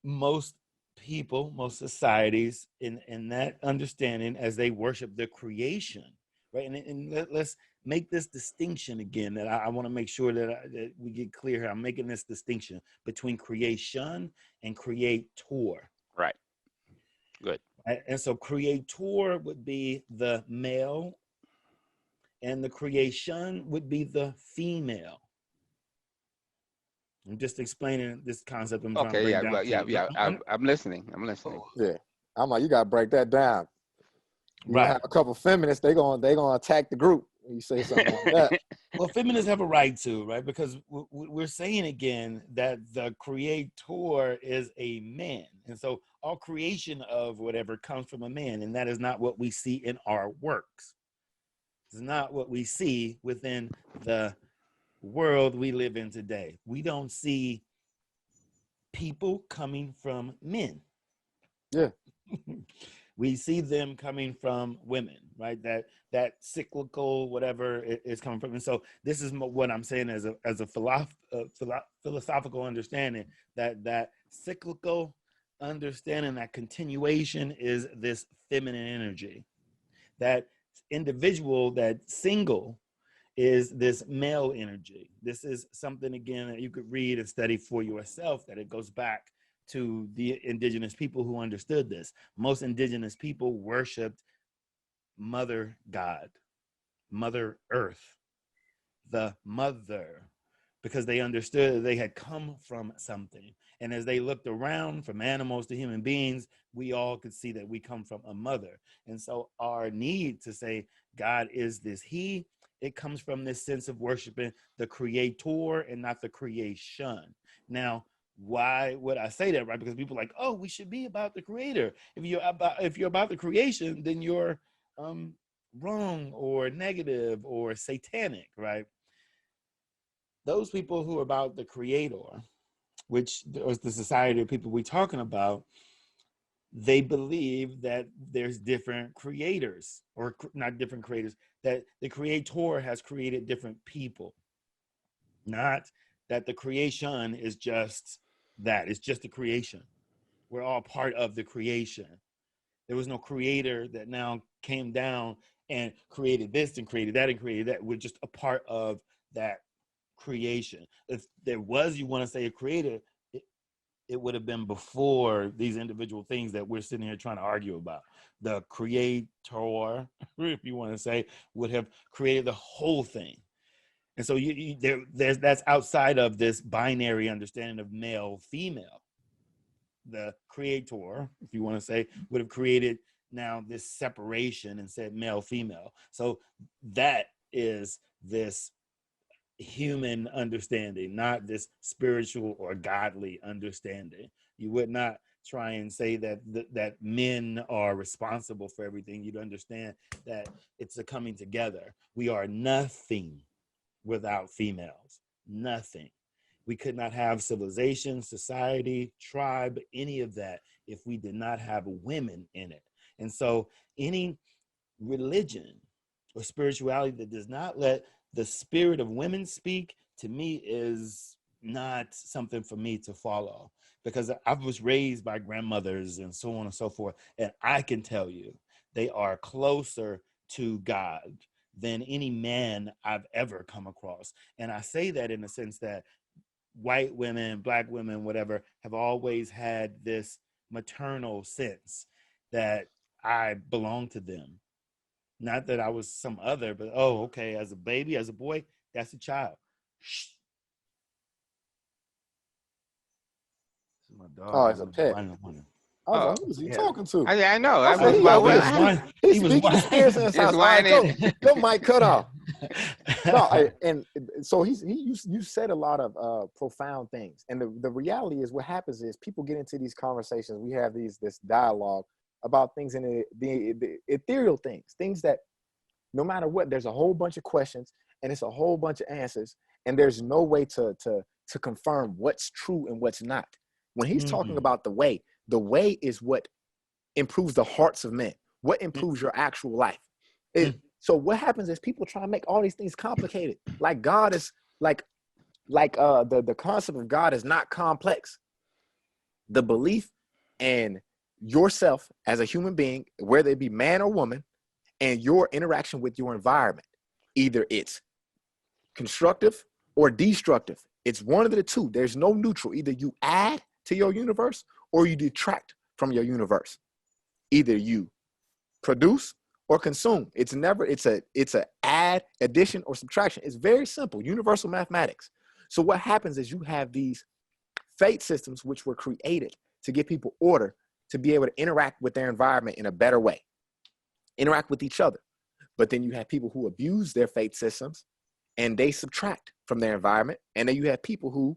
most people, most societies in that understanding as they worship the creation, right? And let's make this distinction again that I want to make sure that we get clear here. I'm making this distinction between creation and creator. Right. Good. And so creator would be the male and the creation would be the female. I'm just explaining this concept. I'm trying to bring down. I'm listening. Yeah, I'm like, you gotta break that down. You Right. have a couple feminists, they gonna attack the group when you say something like that. Well, feminists have a right to, right? Because we're saying again that the creator is a man, and so all creation of whatever comes from a man, and that is not what we see in our works. It's not what we see within the world we live in today. We don't see people coming from men. Yeah. We see them coming from women, right? That cyclical whatever is coming from. And so this is what I'm saying as a philosophical understanding, that cyclical understanding, that continuation is this feminine energy. That individual, that single, is this male energy. This is something, again, that you could read and study for yourself, that it goes back to the indigenous people who understood this. Most indigenous people worshiped Mother God, Mother Earth, the mother, because they understood that they had come from something. And as they looked around from animals to human beings, we all could see that we come from a mother. And so our need to say God is this he, it comes from this sense of worshiping the creator and not the creation. Now, why would I say that, right? Because people are like, oh, we should be about the creator. If you're about the creation, then you're wrong or negative or satanic, right? Those people who are about the creator, which is the society of people we're talking about, they believe that there's different creators, or not different creators, that the creator has created different people. Not that the creation is just that. It's just the creation. We're all part of the creation. There was no creator that now came down and created this and created that and created that. We're just a part of that creation. If there was, you want to say, a creator, it would have been before these individual things that we're sitting here trying to argue about. The creator, if you want to say, would have created the whole thing. And so that's outside of this binary understanding of male, female. the creator, if you want to say, would have created now this separation and said male, female. So that is this human understanding, not this spiritual or godly understanding. You would not try and say that that men are responsible for everything. You'd understand that it's a coming together. We are nothing without females. Nothing. We could not have civilization, society, tribe, any of that if we did not have women in it. And so any religion or spirituality that does not let the spirit of women speak, to me, is not something for me to follow, because I was raised by grandmothers and so on and so forth. And I can tell you, they are closer to God than any man I've ever come across. And I say that in the sense that white women, black women, whatever, have always had this maternal sense that I belong to them. Not that I was some other, but oh, okay, as a baby, as a boy, that's a child. Shh. This is my dog. Oh, it's a pet. I was like, who was he talking to? I know. I was like, he's speaking spirits in his house. All right, go, mic cut off. No, and so you said a lot of profound things, and the reality is, what happens is people get into these conversations. We have this dialogue about things in the ethereal things that no matter what, there's a whole bunch of questions and it's a whole bunch of answers, and there's no way to confirm what's true and what's not. When he's talking about the way is what improves the hearts of men, what improves your actual life. So what happens is people try to make all these things complicated. Like God is like the concept of God is not complex. The belief and yourself as a human being, whether it be man or woman, and your interaction with your environment, either it's constructive or destructive. It's one of the two. There's no neutral. Either you add to your universe or you detract from your universe. Either you produce or consume. It's a add, addition, or subtraction. It's very simple, universal mathematics. So what happens is you have these fate systems which were created to give people order, to be able to interact with their environment in a better way, interact with each other. But then you have people who abuse their fate systems and they subtract from their environment. And then you have people who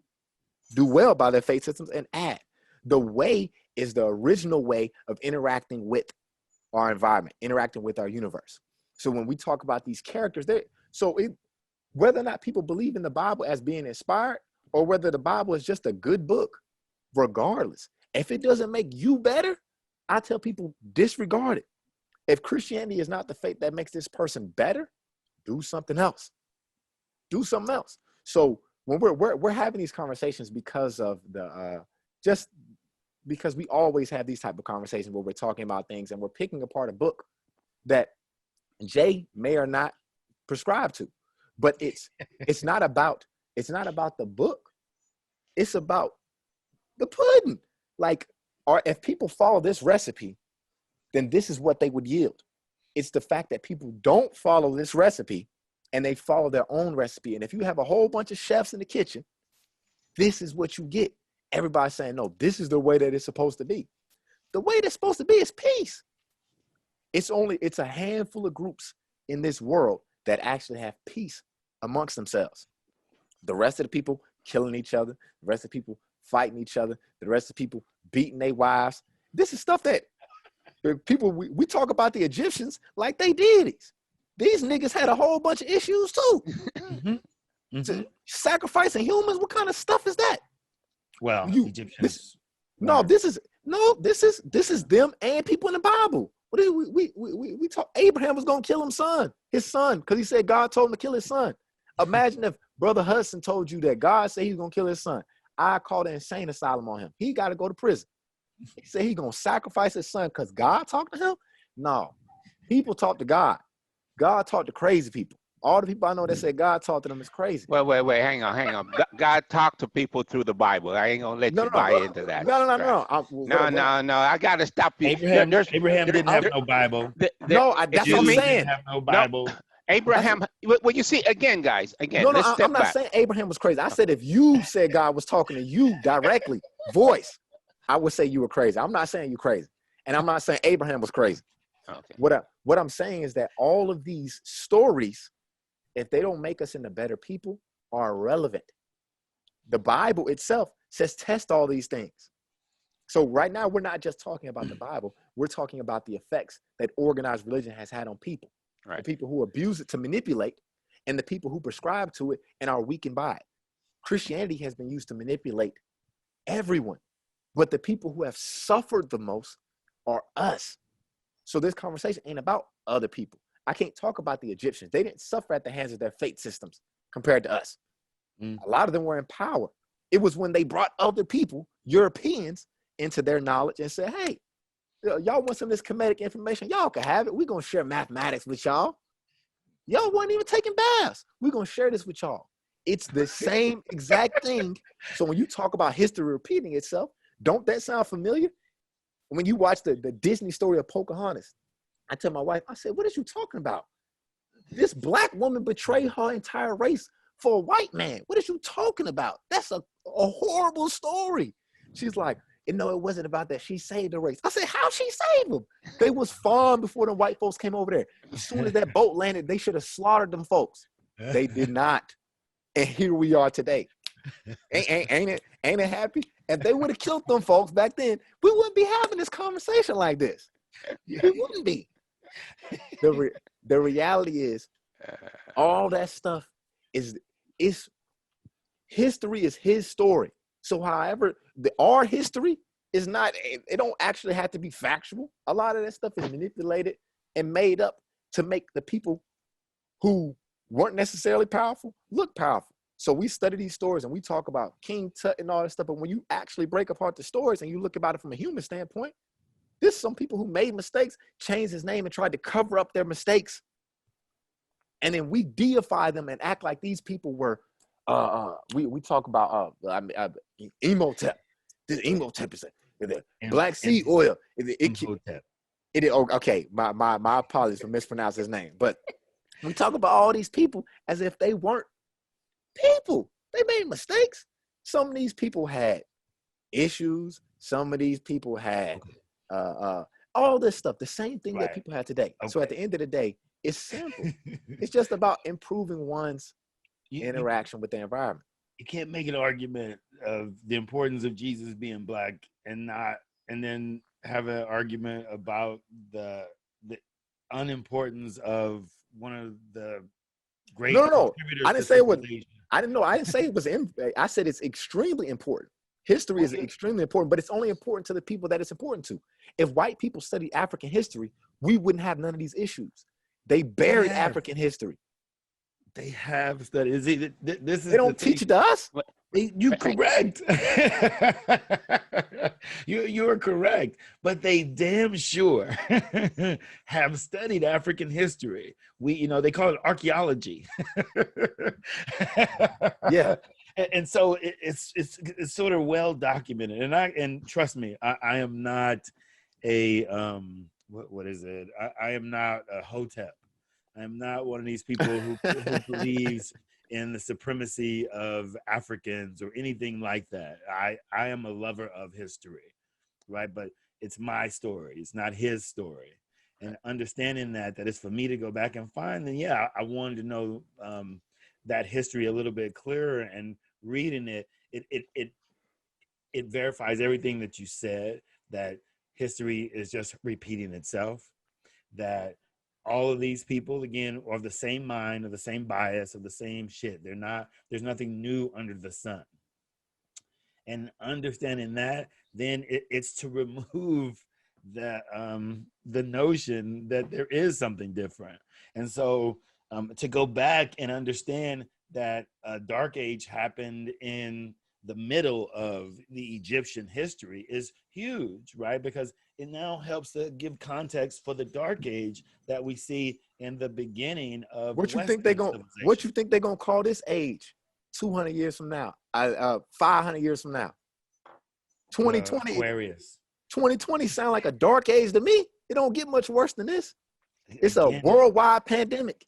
do well by their fate systems and add. The way is the original way of interacting with our environment, interacting with our universe. So when we talk about these characters, whether or not people believe in the Bible as being inspired, or whether the Bible is just a good book, regardless, if it doesn't make you better, I tell people disregard it. If Christianity is not the faith that makes this person better, do something else. Do something else. So when we're having these conversations because of just because we always have these type of conversations where we're talking about things and we're picking apart a book that Jay may or not prescribe to, but it's not about the book. It's about the pudding. Like, or if people follow this recipe, then this is what they would yield. It's the fact that people don't follow this recipe and they follow their own recipe. And if you have a whole bunch of chefs in the kitchen, this is what you get. Everybody's saying, no, this is the way that it's supposed to be. The way that's supposed to be is peace. It's a handful of groups in this world that actually have peace amongst themselves. The rest of the people killing each other, the rest of the people fighting each other, the rest of the people beating their wives. This is stuff that people, we talk about the Egyptians like they did. These niggas had a whole bunch of issues too. Sacrificing humans, what kind of stuff is that? Well, Egyptians. This is them and people in the Bible. What is we talk? Abraham was gonna kill his son, because he said God told him to kill his son. Imagine if Brother Hudson told you that God said he's gonna kill his son. I called an insane asylum on him. He got to go to prison. He said he's gonna sacrifice his son because God talked to him. No, people talk to God. God talked to crazy people. All the people I know that say God talked to them is crazy. Wait, hang on. God talked to people through the Bible. I ain't gonna let you buy into that. No. No. I gotta stop you. Abraham didn't have no Bible. That's what I'm saying. Didn't have no Bible. No, Abraham. Well, you see, again, guys. No, I'm not saying Abraham was crazy. I said if you said God was talking to you directly, voice. I would say you were crazy. I'm not saying you're crazy. And I'm not saying Abraham was crazy. Okay. What I'm saying is that all of these stories, if they don't make us into better people, are irrelevant. The Bible itself says test all these things. So right now, we're not just talking about the Bible. We're talking about the effects that organized religion has had on people. Right. The people who abuse it to manipulate, and the people who prescribe to it and are weakened by it. Christianity has been used to manipulate everyone. But the people who have suffered the most are us. So this conversation ain't about other people. I can't talk about the Egyptians. They didn't suffer at the hands of their fate systems compared to us. A lot of them were in power. It was when they brought other people, Europeans, into their knowledge and said, hey, y'all want some of this comedic information? Y'all can have it. We're going to share mathematics with y'all. Y'all weren't even taking baths. We're going to share this with y'all. It's the same exact thing. So when you talk about history repeating itself, don't that sound familiar? When you watch the Disney story of Pocahontas, I tell my wife, I said, what are you talking about? This black woman betrayed her entire race for a white man. What are you talking about? That's a horrible story. She's like, no, it wasn't about that. She saved the race. I said, how she saved them? They was farmed before the white folks came over there. As soon as that boat landed, they should have slaughtered them folks. They did not. And here we are today. Ain't it happy? If they would have killed them folks back then, we wouldn't be having this conversation like this. We wouldn't be. The reality is, all that stuff is history is his story. So however, our history is not, it don't actually have to be factual. A lot of that stuff is manipulated and made up to make the people who weren't necessarily powerful look powerful. So we study these stories and we talk about King Tut and all that stuff. But when you actually break apart the stories and you look about it from a human standpoint, there's some people who made mistakes, changed his name and tried to cover up their mistakes. And then we deify them and act like these people were, we talk about Emotep. This Emotep is the Black Sea oil. Okay, my apologies for mispronouncing his name. But we talk about all these people as if they weren't people. They made mistakes. Some of these people had issues. Some of these people had all this stuff, the same thing that people have today. Okay. So at the end of the day, it's simple. It's just about improving one's interaction with the environment. You can't make an argument of the importance of Jesus being black and then have an argument about the unimportance of one of the great contributors. I didn't say it was. I didn't know. I didn't say it was. I said it's extremely important. History is extremely important, but it's only important to the people that it's important to. If white people studied African history, we wouldn't have none of these issues. They buried African history. They have studied. They don't teach it to us. You're correct. You're correct. But they damn sure have studied African history. They call it archaeology. Yeah. And so it's sort of well documented. And trust me, I am not a what is it? I am not a hotep. I'm not one of these people who believes in the supremacy of Africans or anything like that. I am a lover of history, right? But it's my story. It's not his story. And understanding that it's for me to go back and find, then yeah, I wanted to know that history a little bit clearer, and reading it verifies everything that you said, that history is just repeating itself, that all of these people, again, are of the same mind, of the same bias, of the same shit. There's nothing new under the sun. And understanding that, then it's to remove the notion that there is something different. And so to go back and understand that a dark age happened in the middle of the Egyptian history is huge, right? Because it now helps to give context for the dark age that we see in the beginning of what you think they're gonna call this age 200 years from now, 500 years from now? 2020 Aquarius. 2020 sound like a dark age to me. It don't get much worse than this. It's a worldwide pandemic.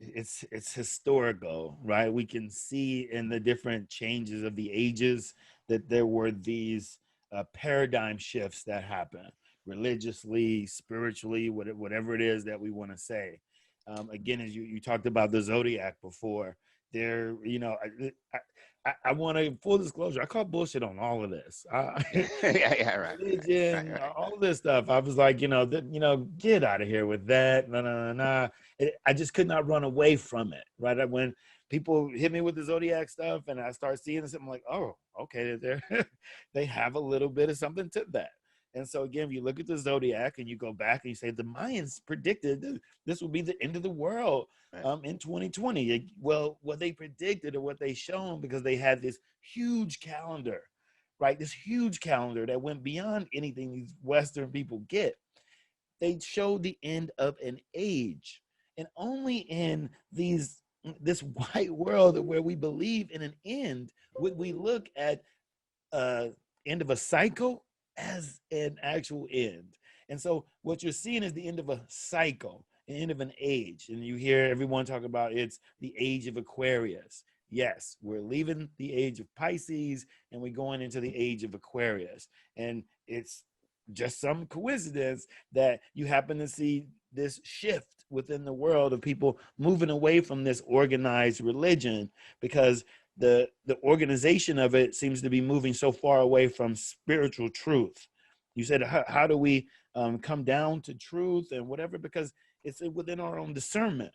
It's historical, right? We can see in the different changes of the ages that there were these paradigm shifts that happen religiously, spiritually, whatever it is that we want to say. Again, as you talked about the zodiac before, there, you know, I want to full disclosure. I call bullshit on all of this. Yeah, right, Religion, right. all this stuff. I was like, get out of here with that. No, no, no, no. I just could not run away from it. Right when people hit me with the zodiac stuff, and I start seeing this, I'm like, oh, okay, they have a little bit of something to that. And so again, if you look at the zodiac and you go back and you say the Mayans predicted this will be the end of the world in 2020. Well, what they predicted or what they shown, because they had this huge calendar, right? This huge calendar that went beyond anything these Western people get. They showed the end of an age, and only in this white world where we believe in an end would we look at end of a cycle as an actual end. And so what you're seeing is the end of a cycle, the end of an age. And you hear everyone talk about it's the age of Aquarius. Yes, we're leaving the age of Pisces and we're going into the age of Aquarius. And it's just some coincidence that you happen to see this shift within the world of people moving away from this organized religion, because the organization of it seems to be moving so far away from spiritual truth. You said, how do we come down to truth and whatever? Because it's within our own discernment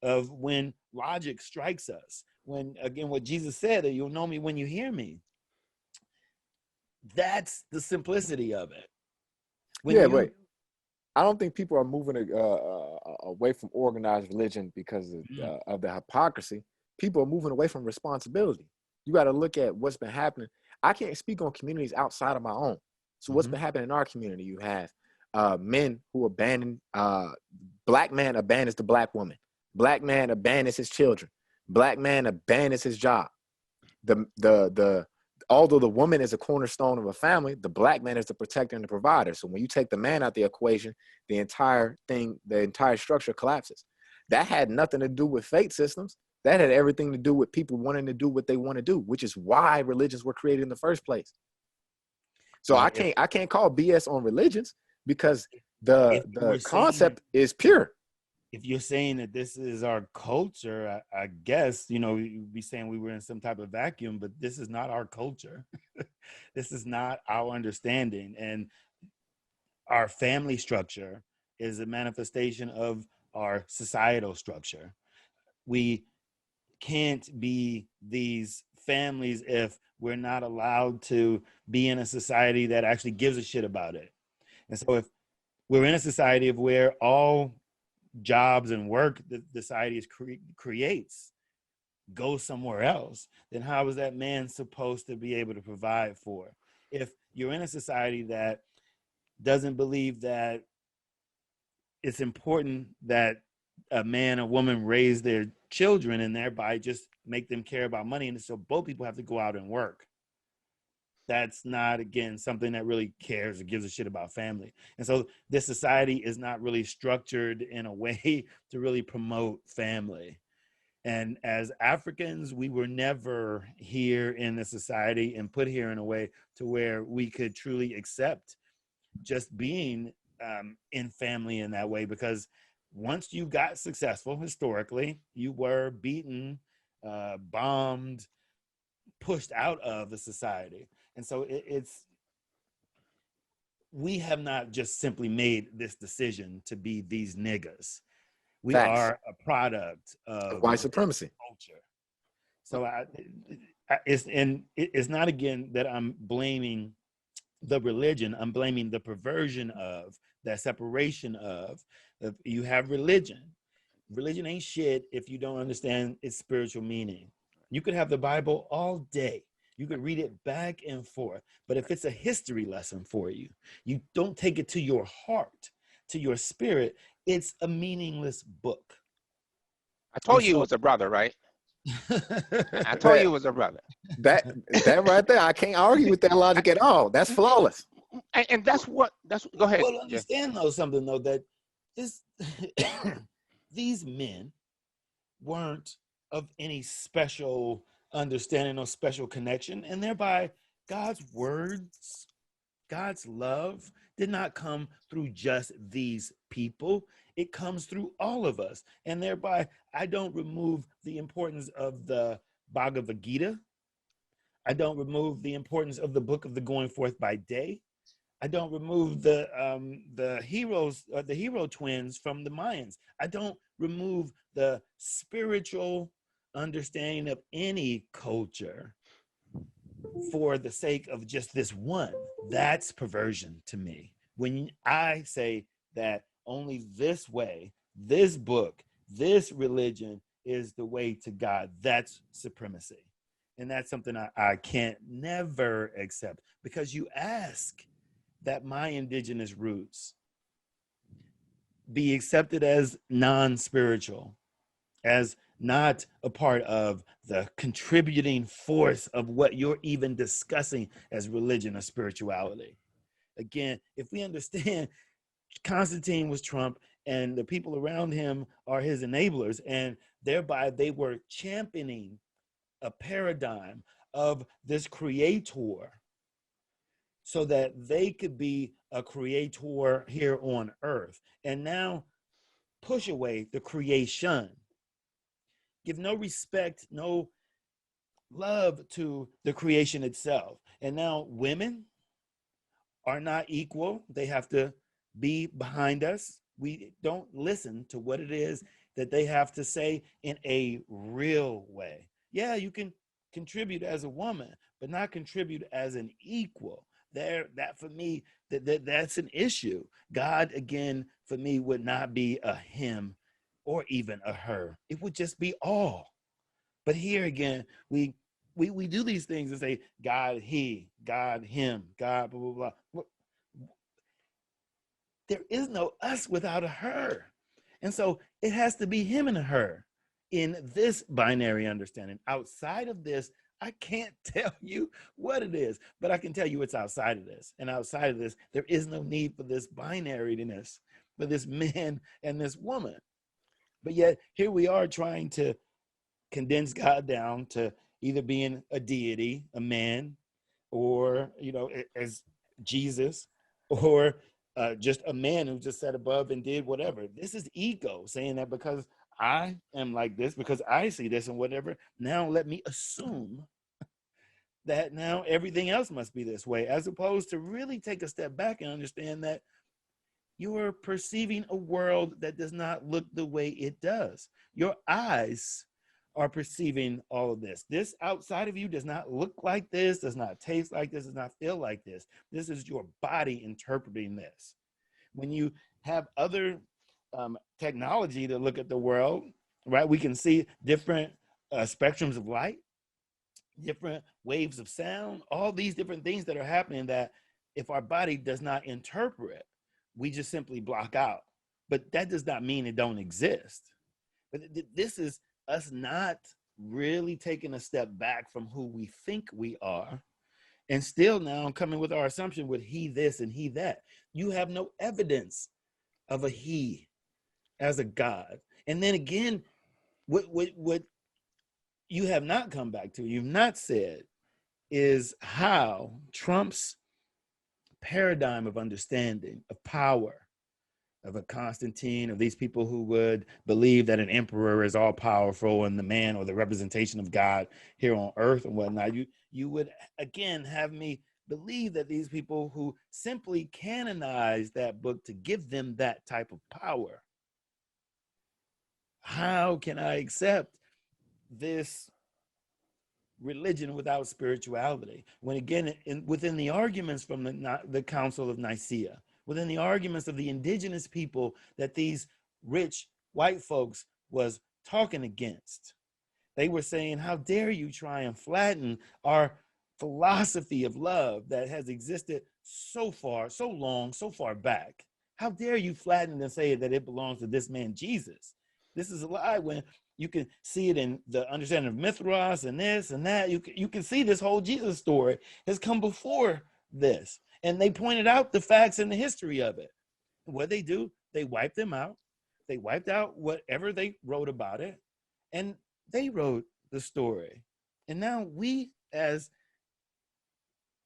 of when logic strikes us. When, again, what Jesus said, that you'll know me when you hear me. That's the simplicity of it. But I don't think people are moving away from organized religion because of the hypocrisy. People are moving away from responsibility. You got to look at what's been happening. I can't speak on communities outside of my own. So what's been happening in our community? You have men who abandon, black man abandons the black woman. Black man abandons his children. Black man abandons his job. Although the woman is a cornerstone of a family, the black man is the protector and the provider. So when you take the man out the equation, the entire structure collapses. That had nothing to do with faith systems. That had everything to do with people wanting to do what they want to do, which is why religions were created in the first place. So I can't call BS on religions, because the concept is pure. If you're saying that this is our culture, I guess, you'd be saying we were in some type of vacuum, but this is not our culture. This is not our understanding. And our family structure is a manifestation of our societal structure. We can't be these families if we're not allowed to be in a society that actually gives a shit about it. And so if we're in a society of where all jobs and work that the society creates go somewhere else, then how is that man supposed to be able to provide for? If you're in a society that doesn't believe that it's important that a man or woman raise their children and thereby just make them care about money, and so both people have to go out and work, that's not, again, something that really cares or gives a shit about family. And so this society is not really structured in a way to really promote family. And as Africans, we were never here in the society and put here in a way to where we could truly accept just being in family in that way. Because once you got successful historically, you were beaten, bombed, pushed out of the society. And so we have not just simply made this decision to be these niggas. We Facts. are a product of white supremacy culture. So it's not, again, that I'm blaming the religion. I'm blaming the perversion of that separation of you have religion. Religion ain't shit if you don't understand its spiritual meaning. You could have the Bible all day. You could read it back and forth. But if it's a history lesson for you, you don't take it to your heart, to your spirit, it's a meaningless book. I told you it was a brother, right? I told you it was a brother. That right there, I can't argue with that logic at all. That's flawless. And that's go ahead. Well, understand though something though, that this these men weren't of any special understanding or special connection, and thereby God's words God's love did not come through just these people. It comes through all of us. And thereby, I don't remove the importance of the Bhagavad Gita. I don't remove the importance of the book of the Going Forth by Day. I don't remove the heroes, the hero twins from the Mayans. I don't remove the spiritual understanding of any culture for the sake of just this one. That's perversion to me. When I say that only this way, this book, this religion is the way to God, that's supremacy. And that's something I can't never accept, because you ask that my indigenous roots be accepted as non-spiritual, as not a part of the contributing force of what you're even discussing as religion or spirituality. Again, if we understand Constantine was Trump and the people around him are his enablers, and thereby they were championing a paradigm of this creator so that they could be a creator here on earth, and now push away the creation, give no respect, no love to the creation itself. And now women are not equal. They have to be behind us. We don't listen to what it is that they have to say in a real way. Yeah, you can contribute as a woman, but not contribute as an equal. That for me, that's an issue. God, again, for me, would not be a him or even a her. It would just be all. But here again, we do these things and say, God, he, God, him, God, blah, blah, blah. There is no us without a her. And so it has to be him and a her in this binary understanding. Outside of this, I can't tell you what it is, but I can tell you it's outside of this. And outside of this, there is no need for this binariness, for this man and this woman. But yet here we are trying to condense God down to either being a deity, a man, or, as Jesus, or just a man who just sat above and did whatever. This is ego saying that because I am like this, because I see this and whatever, now let me assume that now everything else must be this way, as opposed to really take a step back and understand that you're perceiving a world that does not look the way it does. Your eyes are perceiving all of this. This outside of you does not look like this, does not taste like this, does not feel like this. This is your body interpreting this. When you have other technology to look at the world, right, we can see different spectrums of light, different waves of sound, all these different things that are happening that if our body does not interpret, we just simply block out. But that does not mean it don't exist. But this is us not really taking a step back from who we think we are, and still now coming with our assumption with he this and he that. You have no evidence of a he as a God. And then again, what you have not come back to, you've not said, is how Trump's paradigm of understanding, of power, of a Constantine, of these people who would believe that an emperor is all powerful and the man or the representation of God here on earth and whatnot, you would again have me believe that these people who simply canonize that book to give them that type of power. How can I accept this religion without spirituality? When again, within the arguments from the Council of Nicaea, within the arguments of the indigenous people that these rich white folks was talking against, they were saying, how dare you try and flatten our philosophy of love that has existed so far, so long, so far back? How dare you flatten and say that it belongs to this man, Jesus? This is a lie. When you can see it in the understanding of Mithras and this and that, you can see this whole Jesus story has come before this. And they pointed out the facts and the history of it. What they do, they wipe them out. They wiped out whatever they wrote about it, and they wrote the story. And now we, as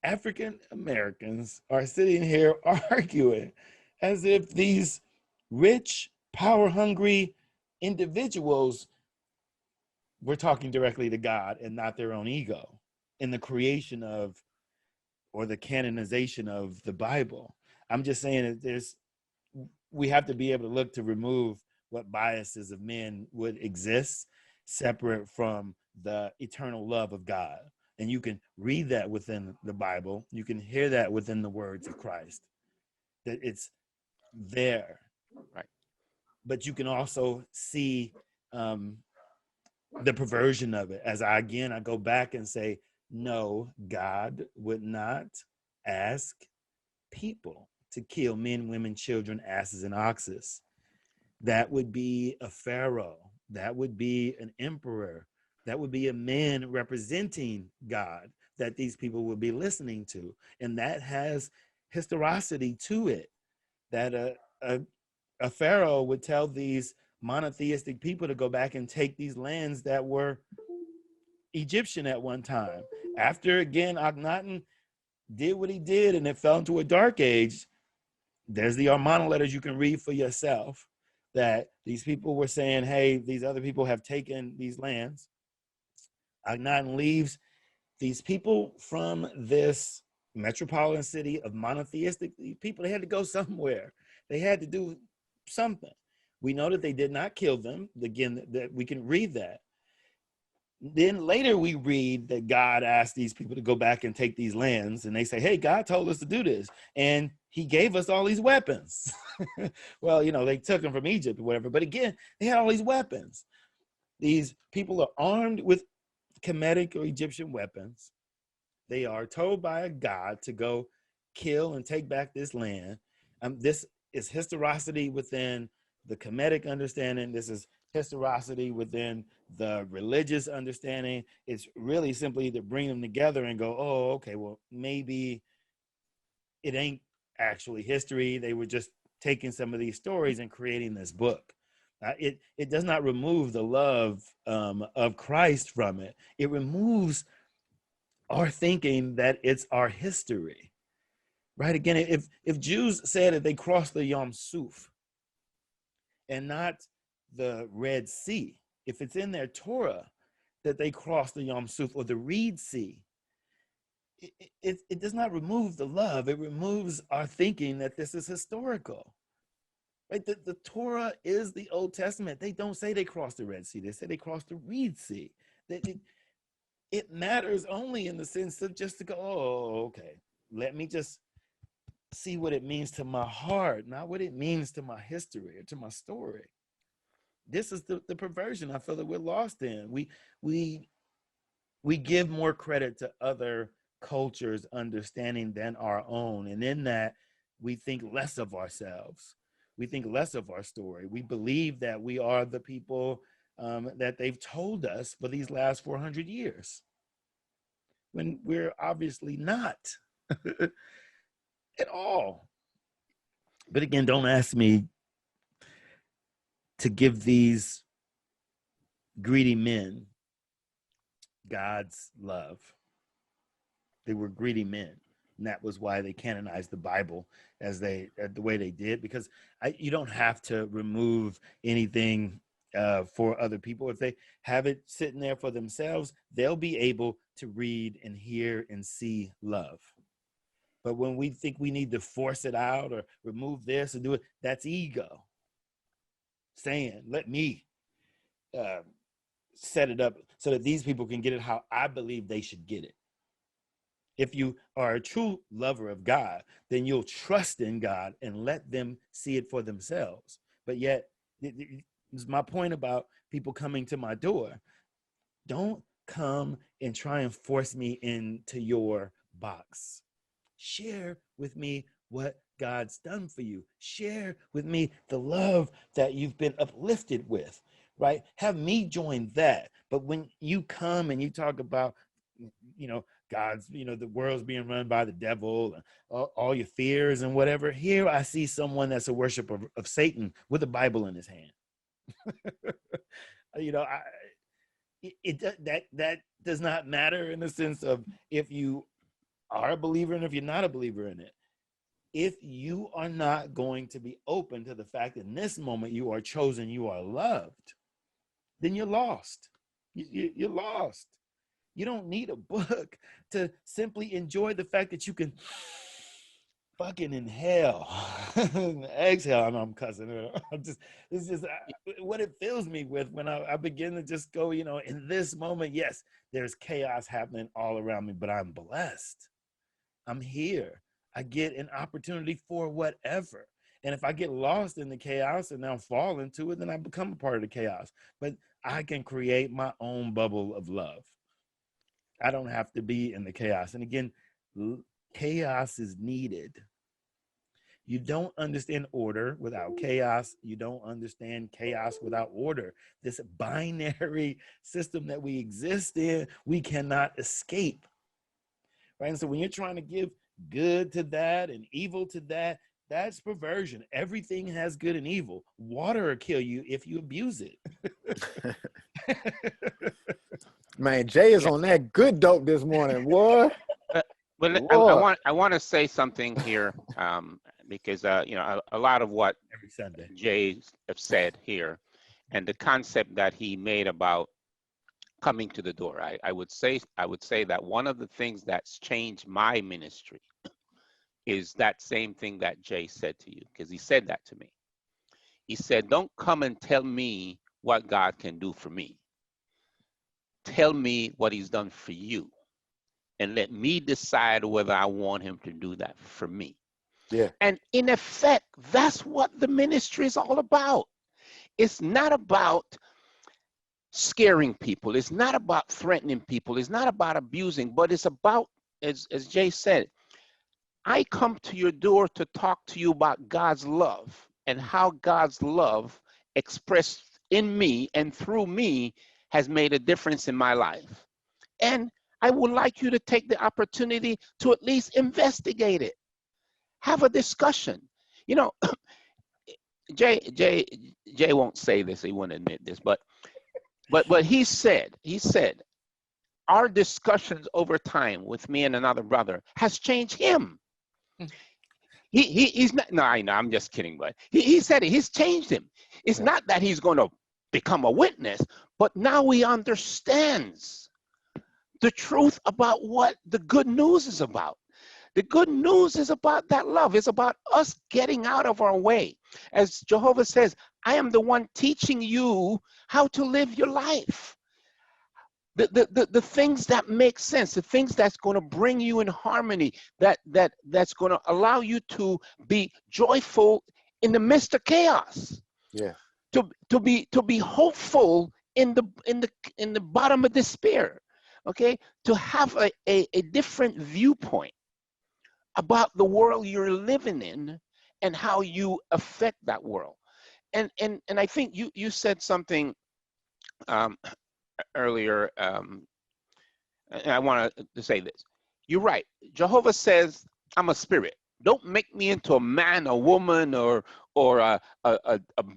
African Americans are sitting here arguing as if these rich, power hungry individuals were talking directly to God and not their own ego in the creation of or the canonization of the Bible. I'm just saying that we have to be able to look to remove what biases of men would exist separate from the eternal love of God. And you can read that within the Bible. You can hear that within the words of Christ, that it's there. Right. But you can also see the perversion of it. As I go back and say, no, God would not ask people to kill men, women, children, asses, and oxes. That would be a pharaoh. That would be an emperor. That would be a man representing God that these people would be listening to. And that has historicity to it, that a pharaoh would tell these monotheistic people to go back and take these lands that were Egyptian at one time. After, again, Akhenaten did what he did and it fell into a dark age, there's the Armana letters you can read for yourself, that these people were saying, hey, these other people have taken these lands. Akhenaten leaves these people from this metropolitan city of monotheistic people. They had to go somewhere. They had to do something. We know that they did not kill them. Again, that we can read that. Then later we read that God asked these people to go back and take these lands, and they say, hey, God told us to do this, and he gave us all these weapons. Well, they took them from Egypt or whatever, but again, they had all these weapons. These people are armed with Kemetic or Egyptian weapons. They are told by a God to go kill and take back this land. This is historicity within the Kemetic understanding. This is historicity within the religious understanding. It's really simply to bring them together and go, oh, okay, well, maybe it ain't actually history. They were just taking some of these stories and creating this book. It does not remove the love of Christ from it. It removes our thinking that it's our history, right? Again, if Jews said that they crossed the Yom Suf and not the Red Sea, if it's in their Torah that they crossed the Yom Suf or the Reed Sea, it does not remove the love. It removes our thinking that this is historical. Right? The Torah is the Old Testament. They don't say they crossed the Red Sea. They say they crossed the Reed Sea. It matters only in the sense of just to go, oh, okay, let me just see what it means to my heart, not what it means to my history or to my story. This is the perversion I feel that we're lost in. We give more credit to other cultures' understanding than our own. And in that, we think less of ourselves. We think less of our story. We believe that we are the people that they've told us for these last 400 years, when we're obviously not at all. But again, don't ask me to give these greedy men God's love. They were greedy men. And that was why they canonized the Bible as the way they did, because you don't have to remove anything for other people. If they have it sitting there for themselves, they'll be able to read and hear and see love. But when we think we need to force it out or remove this and do it, that's ego saying, let me set it up so that these people can get it how I believe they should get it. If you are a true lover of God, then you'll trust in God and let them see it for themselves. But yet, this is my point about people coming to my door. Don't come and try and force me into your box. Share with me what God's done for you. Share with me the love that you've been uplifted with, right? Have me join that. But when you come and you talk about, God's, the world's being run by the devil, and all your fears and whatever. Here I see someone that's a worshiper of Satan with a Bible in his hand. That does not matter in the sense of if you are a believer and if you're not a believer in it. If you are not going to be open to the fact that in this moment you are chosen, you are loved, then you're lost. You're lost. You don't need a book to simply enjoy the fact that you can fucking inhale, exhale. I know I'm cussing. It's just what it fills me with when I begin to just go, in this moment, yes, there's chaos happening all around me, but I'm blessed. I'm here. I get an opportunity for whatever. And if I get lost in the chaos and now fall into it, then I become a part of the chaos. But I can create my own bubble of love. I don't have to be in the chaos. And again, chaos is needed. You don't understand order without chaos. You don't understand chaos without order. This binary system that we exist in, we cannot escape. Right? And so when you're trying to give good to that and evil to that, that's perversion. Everything has good and evil. Water will kill you if you abuse it. Man, Jay is on that good dope this morning, boy. But I want to say something here, because a lot of what Every Sunday Jay have said here, and the concept that he made about coming to the door. I would say that one of the things that's changed my ministry is that same thing that Jay said to you, because he said that to me. He said, don't come and tell me what God can do for me. Tell me what he's done for you, and let me decide whether I want him to do that for me. Yeah. And in effect, that's what the ministry is all about. It's not about scaring people. It's not about threatening people. It's not about abusing, but it's about, as Jay said, I come to your door to talk to you about God's love and how God's love expressed in me and through me has made a difference in my life. And I would like you to take the opportunity to at least investigate it. Have a discussion. Jay won't say this, he won't admit this, but he said, our discussions over time with me and another brother has changed him. He's not, no, I know, I'm just kidding, but he said it, he's changed him. It's not that he's going to become a witness, but now he understands the truth about what the good news is about. The good news is about that love. It's about us getting out of our way. As Jehovah says, I am the one teaching you how to live your life. The things that make sense, the things that's going to bring you in harmony, that's going to allow you to be joyful in the midst of chaos. Yeah. To be hopeful in the bottom of despair. Okay, to have a different viewpoint about the world you're living in and how you affect that world. And I think you said something earlier, and I want to say this. You're right. Jehovah says, I'm a spirit. Don't make me into a man, a woman, or a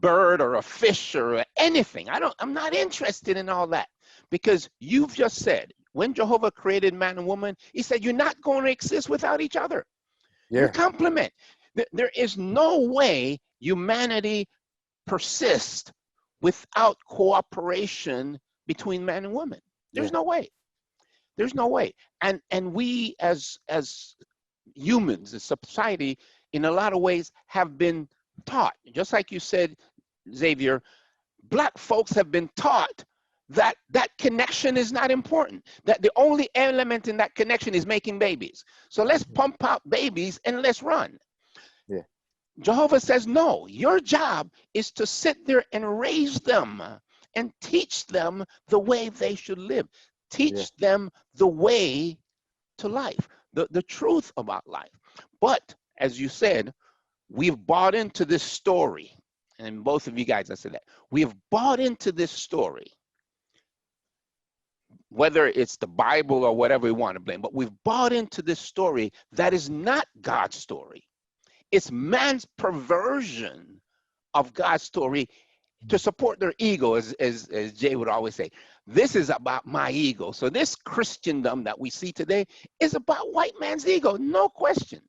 bird, or a fish, or anything. I'm not interested in all that, because you've just said, when Jehovah created man and woman, he said, you're not going to exist without each other. Yeah. You complement. There is no way humanity persists without cooperation between man and woman. There's no way. There's no way. And we as humans, as society, in a lot of ways have been taught, just like you said, Xavier, Black folks have been taught that connection is not important, that the only element in that connection is making babies. So let's pump out babies and let's run. Yeah. Jehovah says, no, your job is to sit there and raise them and teach them the way they should live. Teach them the way to life, the truth about life. But as you said, we've bought into this story, and both of you guys, I said that, we've bought into this story, whether it's the Bible or whatever we want to blame, but we've bought into this story that is not God's story. It's man's perversion of God's story, to support their ego, as Jay would always say. This is about my ego. So this Christendom that we see today is about white man's ego, no question,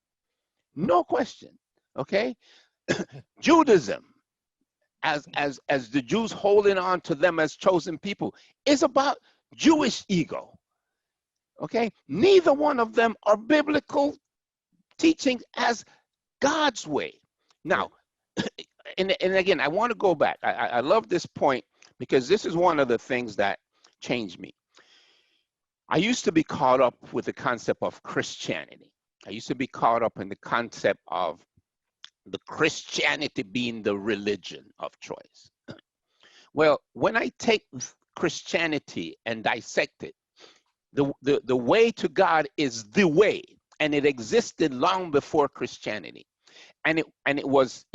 no question. Okay, Judaism, as the Jews holding on to them as chosen people, is about Jewish ego. Okay, neither one of them are biblical teachings as God's way. Now, and again, I want to go back. I love this point because this is one of the things that changed me. I used to be caught up with the concept of Christianity. I used to be caught up in the concept of the Christianity being the religion of choice. Well, when I take Christianity and dissect it, the way to God is the way, and it existed long before Christianity. And it was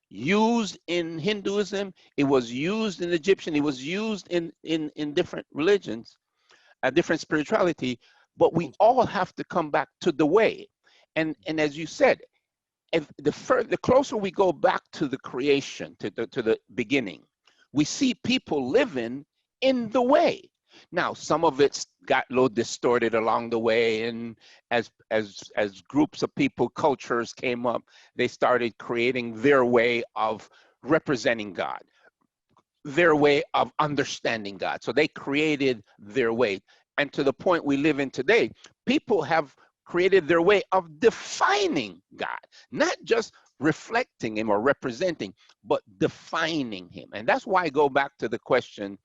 used in Hinduism, it was used in Egyptian, it was used in different religions, different spirituality, but we all have to come back to the way. And as you said, if the closer we go back to the creation, to the beginning, we see people living in the way. Now, some of it's got a little distorted along the way, and as groups of people, cultures came up, they started creating their way of representing God, their way of understanding God. So they created their way. And to the point we live in today, people have created their way of defining God, not just reflecting him or representing, but defining him. And that's why I go back to the question,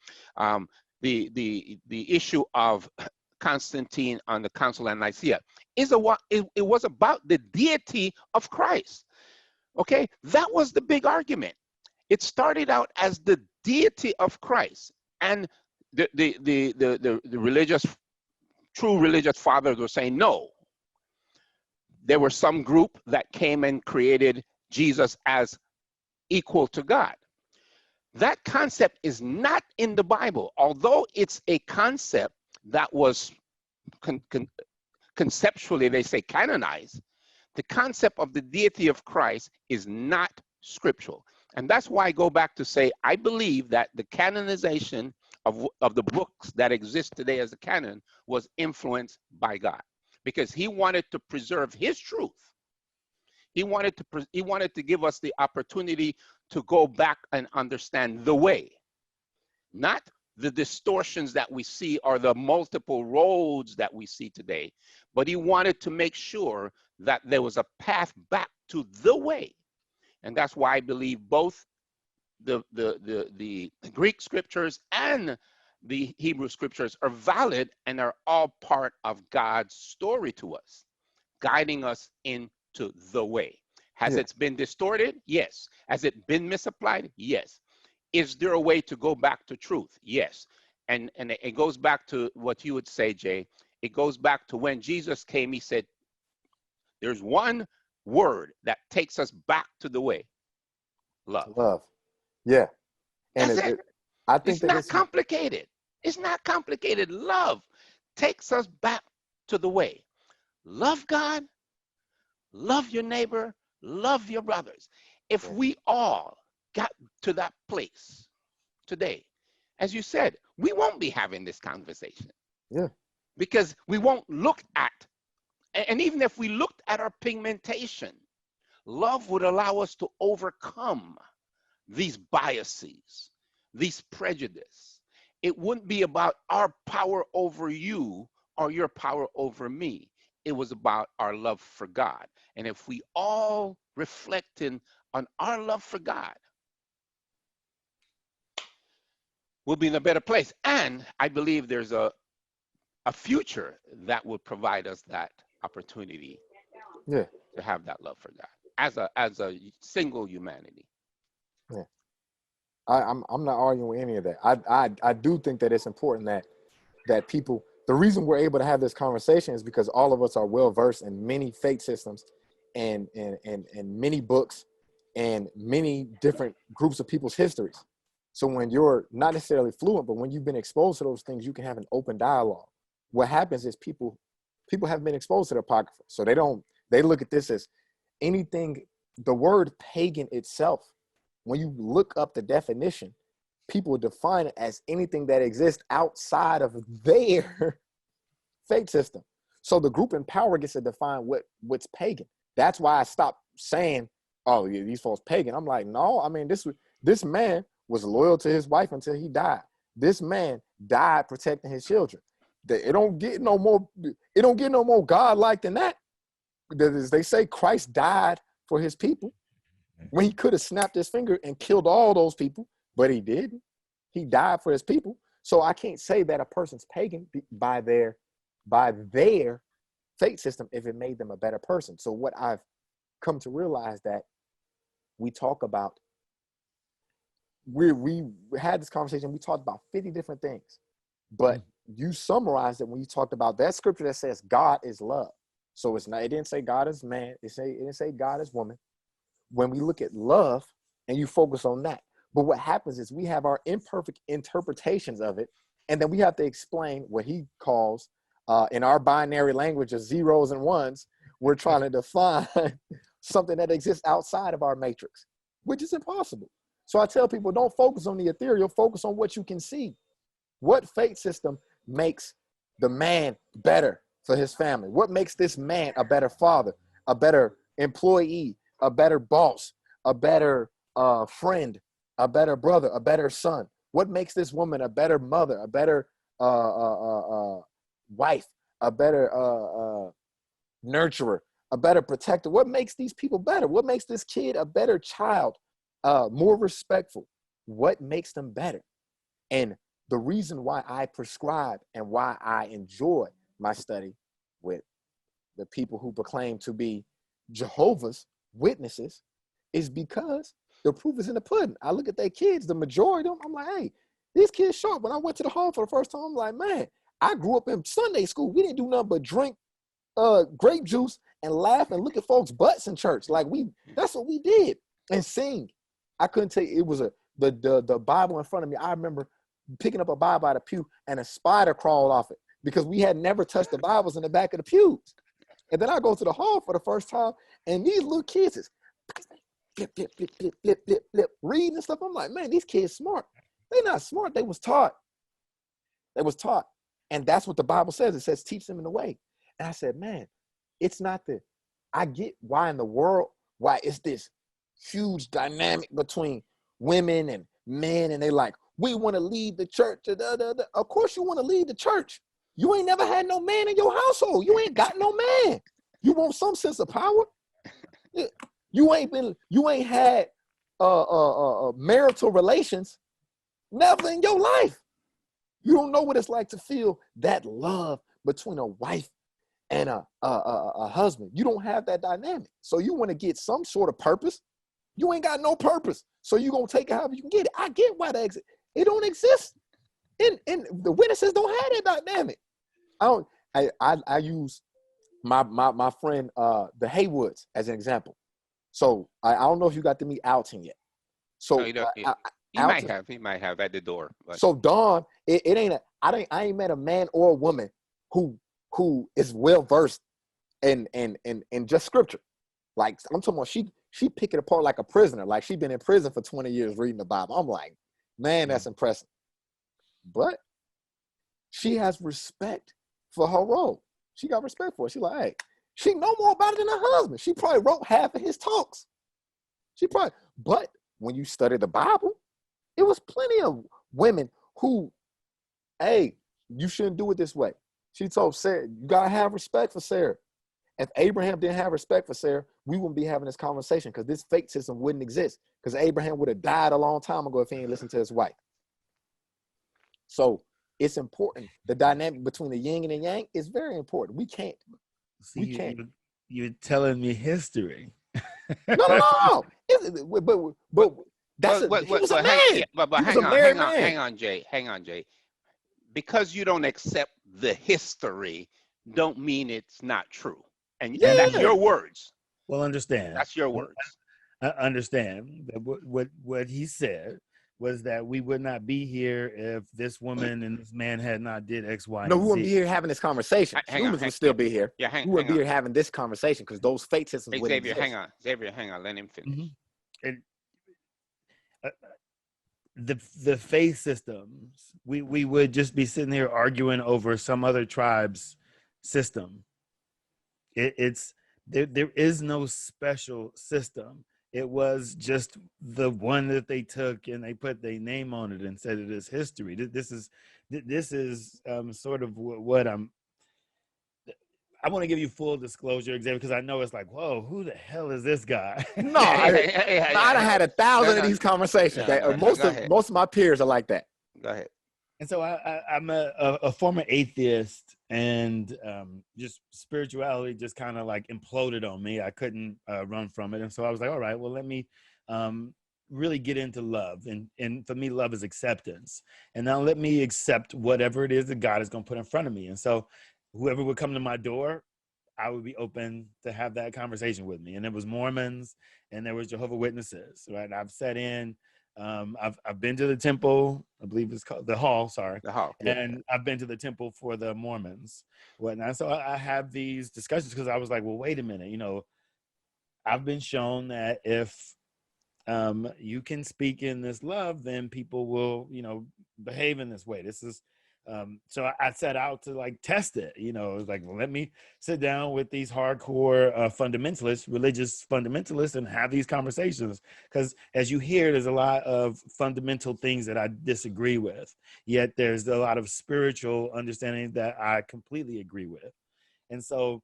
the issue of Constantine on the Council of Nicaea it was about the deity of Christ. Okay, that was the big argument. It started out as the deity of Christ, and the true religious fathers were saying no. There were some group that came and created Jesus as equal to God. That concept is not in the Bible, although it's a concept that was conceptually, they say, canonized. The concept of the deity of Christ is not scriptural. And that's why I go back to say, I believe that the canonization of the books that exist today as a canon was influenced by God, because he wanted to preserve his truth. He wanted to give us the opportunity to go back and understand the way, not the distortions that we see or the multiple roads that we see today, but he wanted to make sure that there was a path back to the way. And that's why I believe both the Greek scriptures and the Hebrew scriptures are valid and are all part of God's story to us, guiding us into the way. Has it been distorted? Yes. Has it been misapplied? Yes. Is there a way to go back to truth? Yes. And it goes back to what you would say, Jay. It goes back to when Jesus came, he said, there's one word that takes us back to the way. Love. Love. Yeah. And That's it. I think it's not complicated. It's not complicated. Love takes us back to the way. Love God, love your neighbor, love your brothers. If we all got to that place today, as you said, we won't be having this conversation. Yeah. Because we won't look at, and even if we looked at our pigmentation, love would allow us to overcome these biases, these prejudice. It wouldn't be about our power over you or your power over me. It was about our love for God. And if we all reflecting on our love for God, we'll be in a better place. And I believe there's a future that will provide us that opportunity to have that love for God as a single humanity. Yeah. I'm not arguing with any of that. I do think that it's important that people, the reason we're able to have this conversation is because all of us are well versed in many faith systems and many books and many different groups of people's histories. So when you're not necessarily fluent, but when you've been exposed to those things, you can have an open dialogue. What happens is people have been exposed to the Apocrypha. So they look at this as anything, the word pagan itself when you look up the definition, people define it as anything that exists outside of their faith system. So the group in power gets to define what's pagan. That's why I stopped saying, oh, yeah, these folks pagan. I'm like, no, I mean, this man was loyal to his wife until he died. This man died protecting his children. It don't get no more godlike than that. They say Christ died for his people when he could have snapped his finger and killed all those people, but he didn't. He died for his people. So I can't say that a person's pagan by their faith system if it made them a better person. So what I've come to realize that we talk about, we had this conversation, we talked about 50 different things, but you summarized it when you talked about that scripture that says God is love. So it didn't say God is man, it didn't say God is woman. When we look at love and you focus on that, but what happens is we have our imperfect interpretations of it, and then we have to explain what he calls, in our binary language of zeros and ones, we're trying to define something that exists outside of our matrix, which is impossible. So I tell people, don't focus on the ethereal, focus on what you can see. What faith system makes the man better for his family? What makes this man a better father, a better employee, a better boss, a better friend, a better brother, a better son? What makes this woman a better mother, a better wife, a better nurturer, a better protector? What makes these people better? What makes this kid a better child, more respectful? What makes them better? And the reason why I prescribe and why I enjoy my study with the people who proclaim to be Jehovah's Witnesses is because the proof is in the pudding. I look at their kids, the majority of them, I'm like, hey, these kids sharp. When I went to the home for the first time, I'm like, man, I grew up in Sunday school. We didn't do nothing but drink grape juice and laugh and look at folks' butts in church. Like that's what we did, and sing. I couldn't tell you, it was the Bible in front of me. I remember picking up a Bible out of the pew and a spider crawled off it because we had never touched the Bibles in the back of the pews. And then I go to the hall for the first time, and these little kids is flip, flip, flip, flip, flip, flip, flip, reading and stuff. I'm like, man, these kids smart. They're not smart. They was taught. They was taught. And that's what the Bible says. It says, teach them in the way. And I said, man, it's not I get why in the world, why it's this huge dynamic between women and men, and they like, we want to lead the church. Of course you want to lead the church. You ain't never had no man in your household. You ain't got no man. You want some sense of power? You ain't had marital relations never in your life. You don't know what it's like to feel that love between a wife and a husband. You don't have that dynamic. So you want to get some sort of purpose. You ain't got no purpose. So you're going to take it however you can get it. I get why it don't exist. And the witnesses don't have that dynamic. I use my friend the Haywoods as an example. So I don't know if you got to meet Alton yet. So he might have at the door. But. So Dawn, I ain't met a man or a woman who is well versed in just scripture. Like I'm talking about, she pick it apart like a prisoner. Like she been in prison for 20 years reading the Bible. I'm like, man, that's impressive. But she has respect for her role. She got respect for it. She like, hey, she know more about it than her husband. She probably wrote half of his talks. But when you study the Bible, it was plenty of women who, hey, you shouldn't do it this way. She told Sarah, you gotta have respect for Sarah. If Abraham didn't have respect for Sarah, we wouldn't be having this conversation because this fake system wouldn't exist, because Abraham would have died a long time ago if he didn't listen to his wife. So it's important. The dynamic between the yin and the yang is very important. We can't. You're telling me history. No. But that's he was a man. But hang on, Jay. Because you don't accept the history, don't mean it's not true. And that's your words. Well, understand. That's your words. I understand that what he said was that we would not be here if this woman and this man had not did X, Y, and Z. No, we wouldn't be here having this conversation. Humans would still be here. Yeah, we wouldn't be here having this conversation because those fate systems wouldn't exist. Xavier, hang on. Let him finish. Mm-hmm. the faith systems, we would just be sitting here arguing over some other tribe's system. It's there is no special system. It was just the one that they took and they put their name on it and said it is history. This is sort of what I want to give you full disclosure, example, because I know it's like, whoa, who the hell is this guy? No, I done had 1,000 of these conversations. Most of my peers are like that. Go ahead. And so I'm a former atheist, and just spirituality just kind of like imploded on me. I couldn't run from it. And so I was like, all right, well, let me really get into love. And for me, love is acceptance. And now let me accept whatever it is that God is going to put in front of me. And so whoever would come to my door, I would be open to have that conversation with me. And there was Mormons and there was Jehovah Witnesses, right? I've sat in. I've been to the temple, I believe it's called the hall, sorry. The hall. Yeah. And I've been to the temple for the Mormons, whatnot. So I have these discussions because I was like, well, wait a minute, I've been shown that if you can speak in this love, then people will, behave in this way. This is so I set out to like test it. It was like, well, let me sit down with these hardcore fundamentalists, religious fundamentalists, and have these conversations. Because as you hear, there's a lot of fundamental things that I disagree with. Yet there's a lot of spiritual understanding that I completely agree with. And so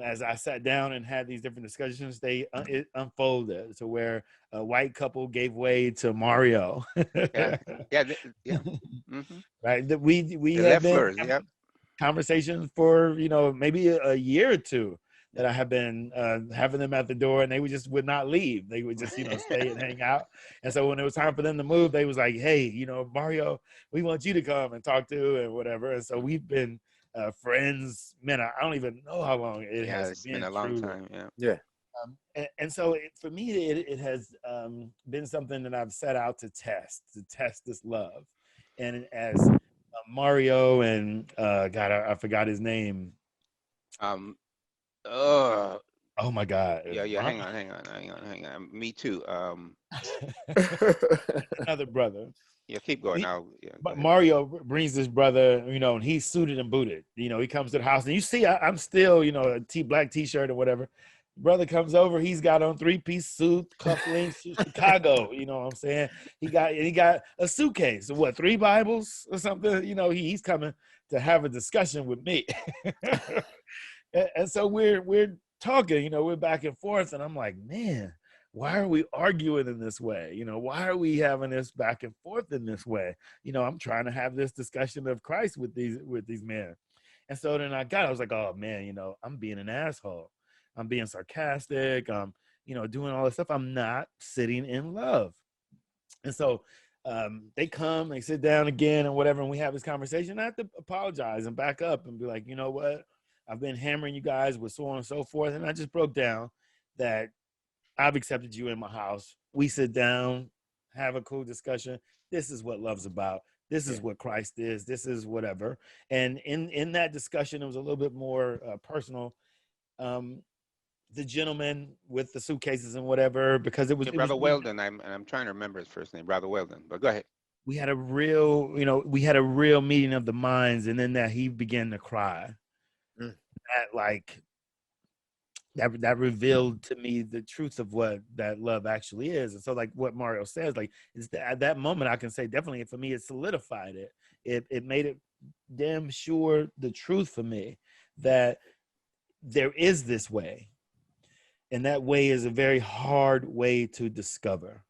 as I sat down and had these different discussions, it unfolded to where a white couple gave way to Mario. Yeah. Mm-hmm. Right. That we have been having conversations for maybe a year or two. That I have been having them at the door, and they would not leave. They would just stay and hang out. And so when it was time for them to move, they was like, "Hey, Mario, we want you to come and talk to and whatever." And so we've been friends, man. I don't even know how long it has it's been a long time. Yeah. And so for me, it has been something that I've set out to test this love. And as Mario and God, I forgot his name. Oh my God. Yeah. Hang on. Me too. Another brother. Yeah, keep going now. Yeah, but Mario brings this brother, and he's suited and booted. He comes to the house, and you see, I'm still, a black T-shirt or whatever. Brother comes over, he's got on 3-piece suit, cufflinks, Chicago. You know what I'm saying? He got a suitcase, 3 Bibles or something. He's coming to have a discussion with me, and so we're talking. We're back and forth, and I'm like, man, why are we arguing in this way? Why are we having this back and forth in this way? I'm trying to have this discussion of Christ with these men. And so then I was like, oh man, I'm being an asshole. I'm being sarcastic. I'm, doing all this stuff. I'm not sitting in love. And so they come, they sit down again and whatever, and we have this conversation. I have to apologize and back up and be like, you know what? I've been hammering you guys with so on and so forth. And I just broke down that I've accepted you in my house. We sit down, have a cool discussion. This is what love's about. This is what Christ is. This is whatever. And in that discussion, it was a little bit more personal. The gentleman with the suitcases and whatever, because it was Brother Weldon. I'm trying to remember his first name, Brother Weldon. But go ahead. We had a real meeting of the minds, and then that he began to cry. That revealed to me the truth of what that love actually is. And so like what Mario says, like is at that moment I can say definitely for me it solidified it. It made it damn sure the truth for me that there is this way. And that way is a very hard way to discover.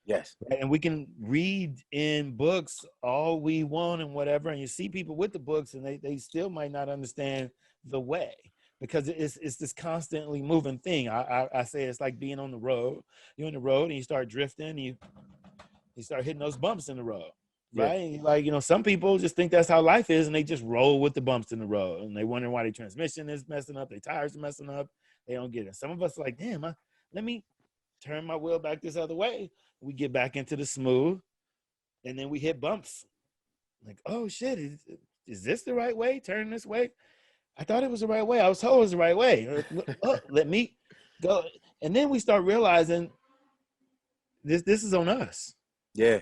Yes. And we can read in books all we want and whatever, and you see people with the books and they still might not understand the way. Because it's this constantly moving thing. I say it's like being on the road. You're on the road and you start drifting. You start hitting those bumps in the road, right? Yeah. Like, some people just think that's how life is, and they just roll with the bumps in the road. And they wonder why their transmission is messing up, their tires are messing up. They don't get it. Some of us are like, damn, let me turn my wheel back this other way. We get back into the smooth, and then we hit bumps. Like, oh shit, is this the right way? Turn this way? I thought it was the right way. I was told it was the right way. Oh, let me go. And then we start realizing This is on us. Yeah.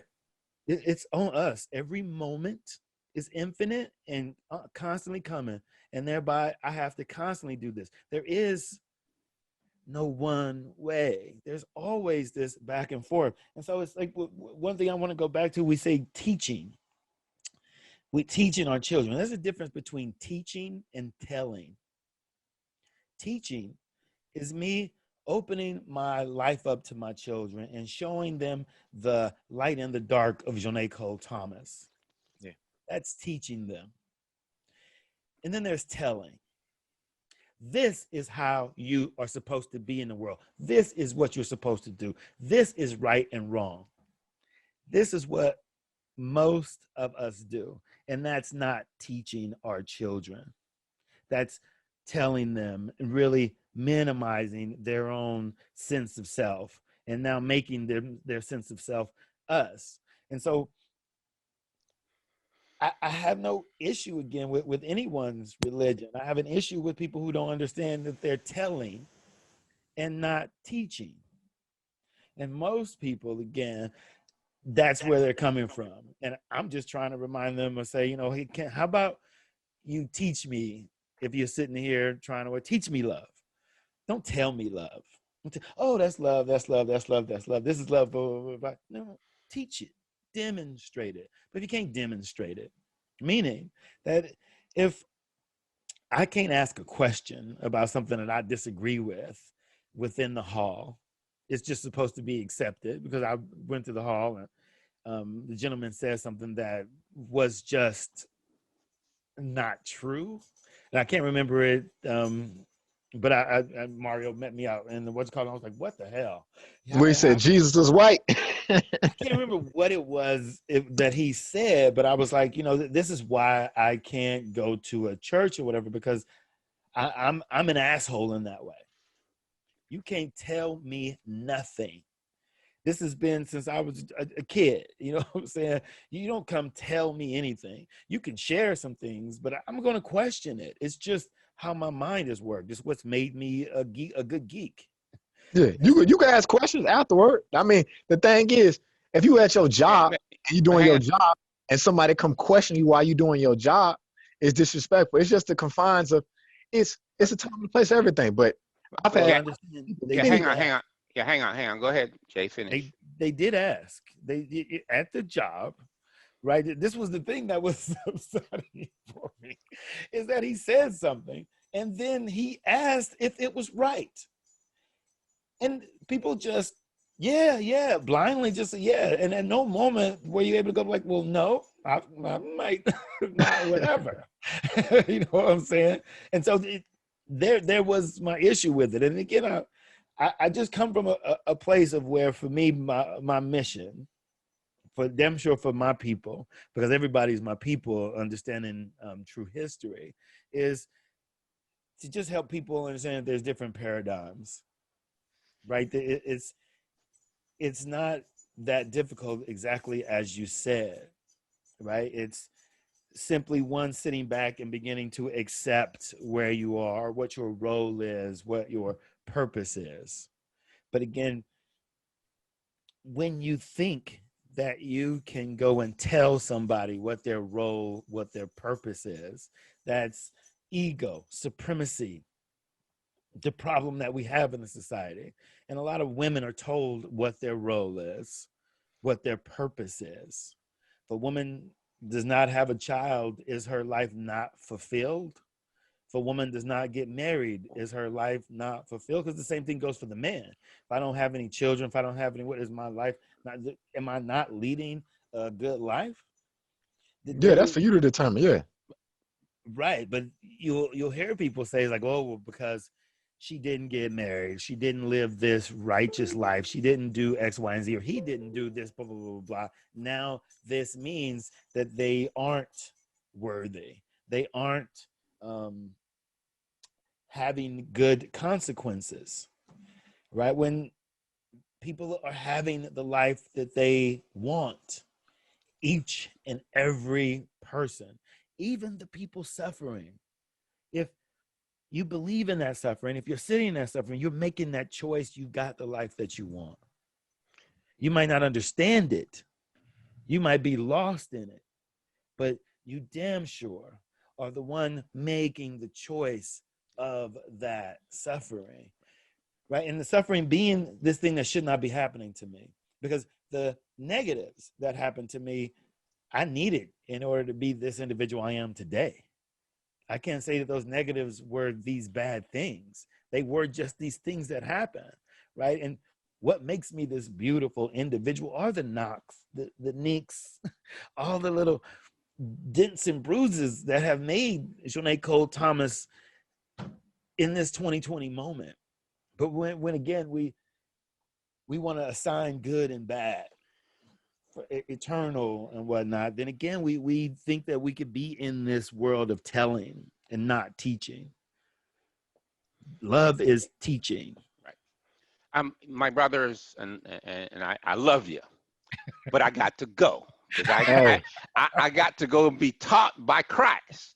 It's on us. Every moment is infinite and constantly coming, and thereby I have to constantly do this. There is no one way. There's always this back and forth. And so it's like one thing I want to go back to, we say teaching. We're teaching our children. There's a difference between teaching and telling. Teaching is me opening my life up to my children and showing them the light in the dark of Johnny Cole Thomas. Yeah. That's teaching them. And then there's telling. This is how you are supposed to be in the world. This is what you're supposed to do. This is right and wrong. This is what most of us do. And that's not teaching our children. That's telling them and really minimizing their own sense of self and now making their sense of self us. And so I have no issue again with anyone's religion. I have an issue with people who don't understand that they're telling and not teaching. And most people, again, that's where they're coming from. And I'm just trying to remind them or say, you know, hey, how about you teach me if you're sitting here trying to teach me love? Don't tell me love. Oh, that's love, that's love, that's love, that's love. This is love. Blah, blah, blah, blah. No, teach it, demonstrate it. But if you can't demonstrate it, meaning that if I can't ask a question about something that I disagree with within the hall, it's just supposed to be accepted because I went to the hall and the gentleman said something that was just not true. And I can't remember it. But I Mario met me out and what's called. I was like, "What the hell?" We said Jesus is white. I can't remember what it was that he said, but I was like, you know, this is why I can't go to a church or whatever because I'm an asshole in that way. You can't tell me nothing. This has been since I was a kid. You know what I'm saying? You don't come tell me anything. You can share some things, but I'm going to question it. It's just how my mind has worked. It's what's made me a good geek. Yeah, you can ask questions afterward. I mean, the thing is, if you at your job and you doing your job, and somebody come question you while you doing your job, it's disrespectful. It's just the confines of it's a time and place, everything. But I've had hang on. Go ahead, Jay. Finish. They did ask. They at the job, right? This was the thing that was upsetting for me, is that he said something and then he asked if it was right. And people just, yeah, blindly just say, yeah. And at no moment were you able to go like, well, no, I might not, whatever. You know what I'm saying? And so there was my issue with it. And again, I just come from a place of where, for me, my mission, for damn sure for my people, because everybody's my people, understanding true history, is to just help people understand that there's different paradigms. Right? It's not that difficult exactly as you said, right? It's simply one sitting back and beginning to accept where you are, what your role is, what your purpose is. But again, when you think that you can go and tell somebody what their role, what their purpose is, that's ego, supremacy, the problem that we have in the society. And a lot of women are told what their role is, what their purpose is. If a woman does not have a child, is her life not fulfilled? If a woman does not get married, is her life not fulfilled? Because the same thing goes for the man. If I don't have any children, if I don't have any, what is my life? Am I not leading a good life? Yeah, that's for you to determine. Yeah. Right. But you'll hear people say like, oh, well, because she didn't get married, she didn't live this righteous life, she didn't do X, Y, and Z, or he didn't do this, blah, blah, blah, blah. Now this means that they aren't worthy. They aren't having good consequences, right? When people are having the life that they want, each and every person, even the people suffering, if you believe in that suffering, if you're sitting in that suffering, you're making that choice, you got the life that you want. You might not understand it. You might be lost in it, but you damn sure are the one making the choice of that suffering, right? And the suffering being this thing that should not be happening to me, because the negatives that happened to me, I needed in order to be this individual I am today. I can't say that those negatives were these bad things. They were just these things that happen, right? And what makes me this beautiful individual are the knocks, the nicks, all the little dents and bruises that have made Johnny Cole Thomas in this 2020 moment. But when again, we want to assign good and bad, for eternal and whatnot, then again, we think that we could be in this world of telling and not teaching. Love is teaching. Right. My brothers and I love you, but I got to go because I got to go and be taught by Christ.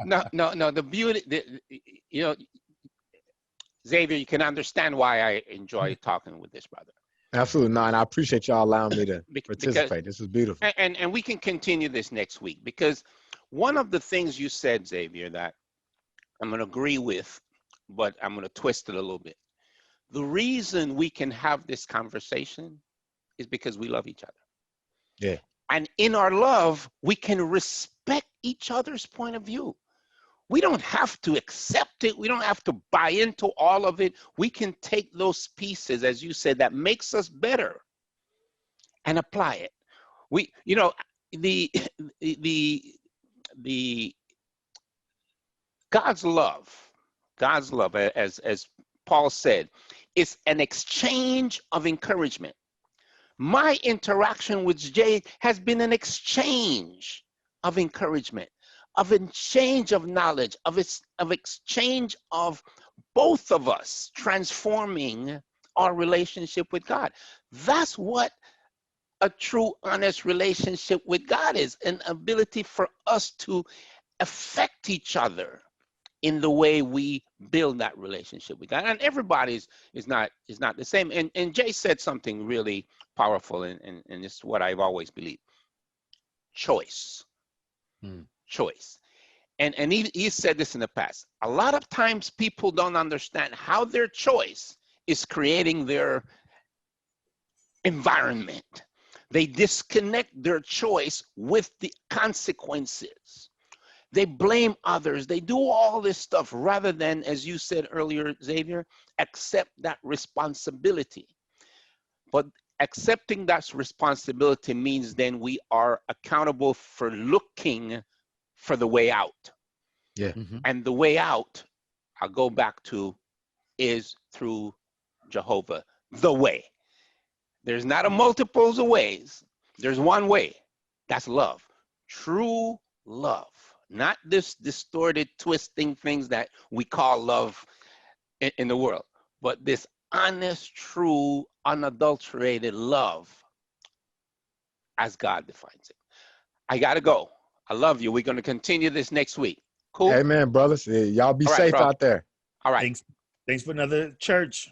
No. The beauty, you know, Xavier, you can understand why I enjoy talking with this brother. Absolutely not. And I appreciate y'all allowing me to participate. This is beautiful. And we can continue this next week, because one of the things you said, Xavier, that I'm going to agree with, but I'm going to twist it a little bit. The reason we can have this conversation is because we love each other. Yeah. And in our love, we can respect each other's point of view. We don't have to accept it. We don't have to buy into all of it. We can take those pieces, as you said, that makes us better and apply it. We, you know, the God's love, as Paul said, is an exchange of encouragement. My interaction with Jay has been an exchange of encouragement, of exchange of knowledge, of exchange of both of us transforming our relationship with God. That's what a true, honest relationship with God is, an ability for us to affect each other in the way we build that relationship with God. And everybody's is not the same. And Jay said something really powerful, and it's what I've always believed. Choice. Choice. And he said this in the past. A lot of times people don't understand how their choice is creating their environment. They disconnect their choice with the consequences. They blame others. They do all this stuff rather than, as you said earlier, Xavier, accept that responsibility. But accepting that responsibility means then we are accountable for looking for the way out. Yeah. And the way out, I'll go back to, is through Jehovah, the way. There's not a multiples of ways. There's one way. That's love. True love. Not this distorted, twisting things that we call love in the world, but this honest, true, unadulterated love as God defines it. I got to go. I love you. We're going to continue this next week. Cool? Amen, brothers. Y'all be All right, safe bro. out there. All right. Thanks for another church.